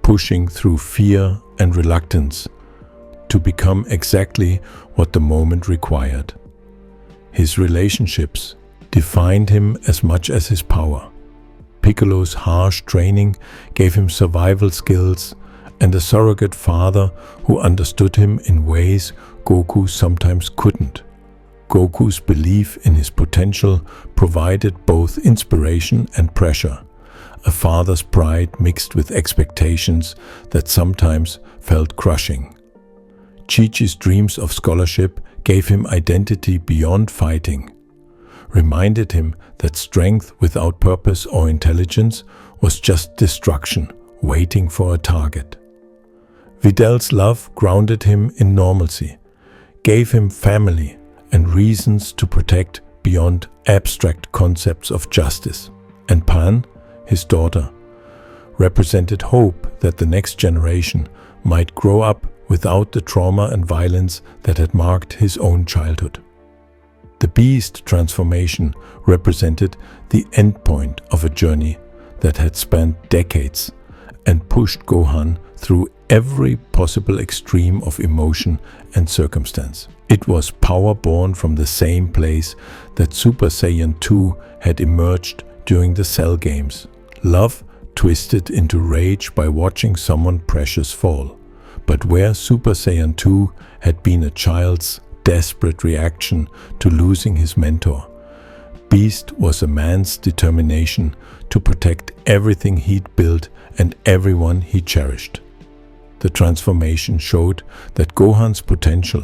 pushing through fear and reluctance to become exactly what the moment required. His relationships defined him as much as his power. Piccolo's harsh training gave him survival skills and a surrogate father who understood him in ways Goku sometimes couldn't. Goku's belief in his potential provided both inspiration and pressure, a father's pride mixed with expectations that sometimes felt crushing. Chi-Chi's dreams of scholarship gave him identity beyond fighting, reminded him that strength without purpose or intelligence was just destruction waiting for a target. Vidal's love grounded him in normalcy, gave him family and reasons to protect beyond abstract concepts of justice. And Pan, his daughter, represented hope that the next generation might grow up without the trauma and violence that had marked his own childhood. The beast transformation represented the endpoint of a journey that had spanned decades and pushed Gohan through every possible extreme of emotion and circumstance. It was power born from the same place that Super Saiyan 2 had emerged during the Cell games. Love twisted into rage by watching someone precious fall. But where Super Saiyan 2 had been a child's desperate reaction to losing his mentor, Beast was a man's determination to protect everything he'd built and everyone he cherished. The transformation showed that Gohan's potential,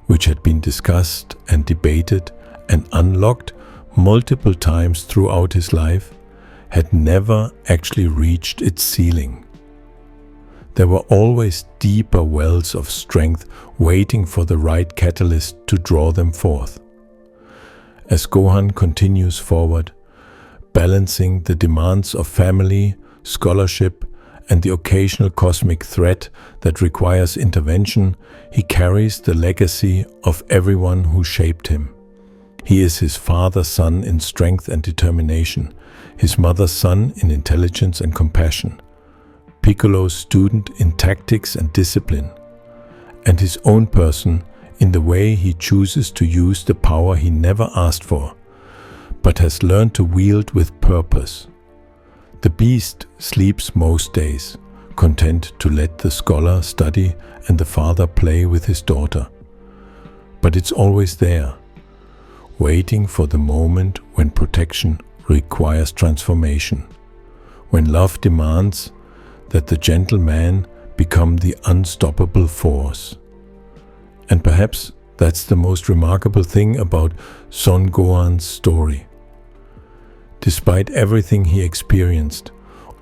which had been discussed and debated and unlocked multiple times throughout his life, had never actually reached its ceiling. There were always deeper wells of strength waiting for the right catalyst to draw them forth. as Gohan continues forward, balancing the demands of family, scholarship, and the occasional cosmic threat that requires intervention. He carries the legacy of everyone who shaped him. He is his father's son in strength and determination, his mother's son in intelligence and compassion, Piccolo's student in tactics and discipline, and his own person in the way he chooses to use the power he never asked for, but has learned to wield with purpose. The beast sleeps most days, content to let the scholar study and the father play with his daughter. But it's always there, waiting for the moment when protection requires transformation, when love demands that the gentle man become the unstoppable force. And perhaps that's the most remarkable thing about Son Gohan's story. Despite everything he experienced,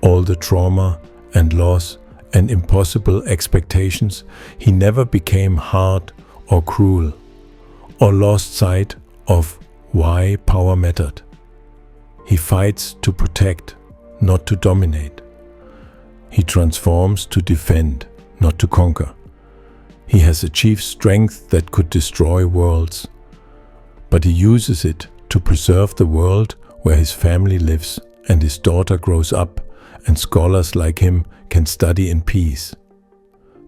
all the trauma and loss and impossible expectations, he never became hard or cruel, or lost sight of why power mattered. He fights to protect, not to dominate. He transforms to defend, not to conquer. He has achieved strength that could destroy worlds, but he uses it to preserve the world where his family lives and his daughter grows up, and scholars like him can study in peace.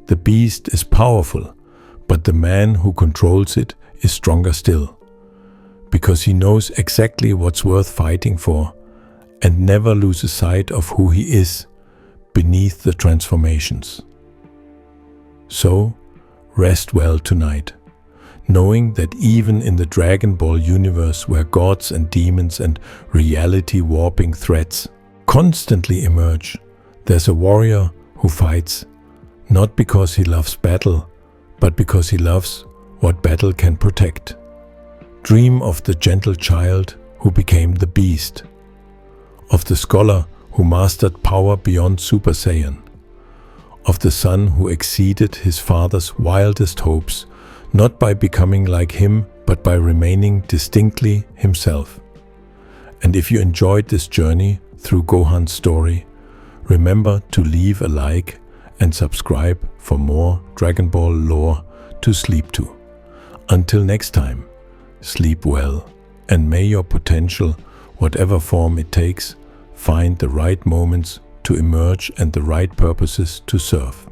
The beast is powerful, but the man who controls it is stronger still, because he knows exactly what's worth fighting for and never loses sight of who he is beneath the transformations. So, rest well tonight, knowing that even in the Dragon Ball universe where gods and demons and reality-warping threats constantly emerge, there's a warrior who fights, not because he loves battle, but because he loves what battle can protect. Dream of the gentle child who became the beast, of the scholar who mastered power beyond Super Saiyan, of the son who exceeded his father's wildest hopes, not by becoming like him, but by remaining distinctly himself. And if you enjoyed this journey through Gohan's story, remember to leave a like and subscribe for more Dragon Ball lore to sleep to. Until next time, sleep well, and may your potential, whatever form it takes, find the right moments to emerge and the right purposes to serve.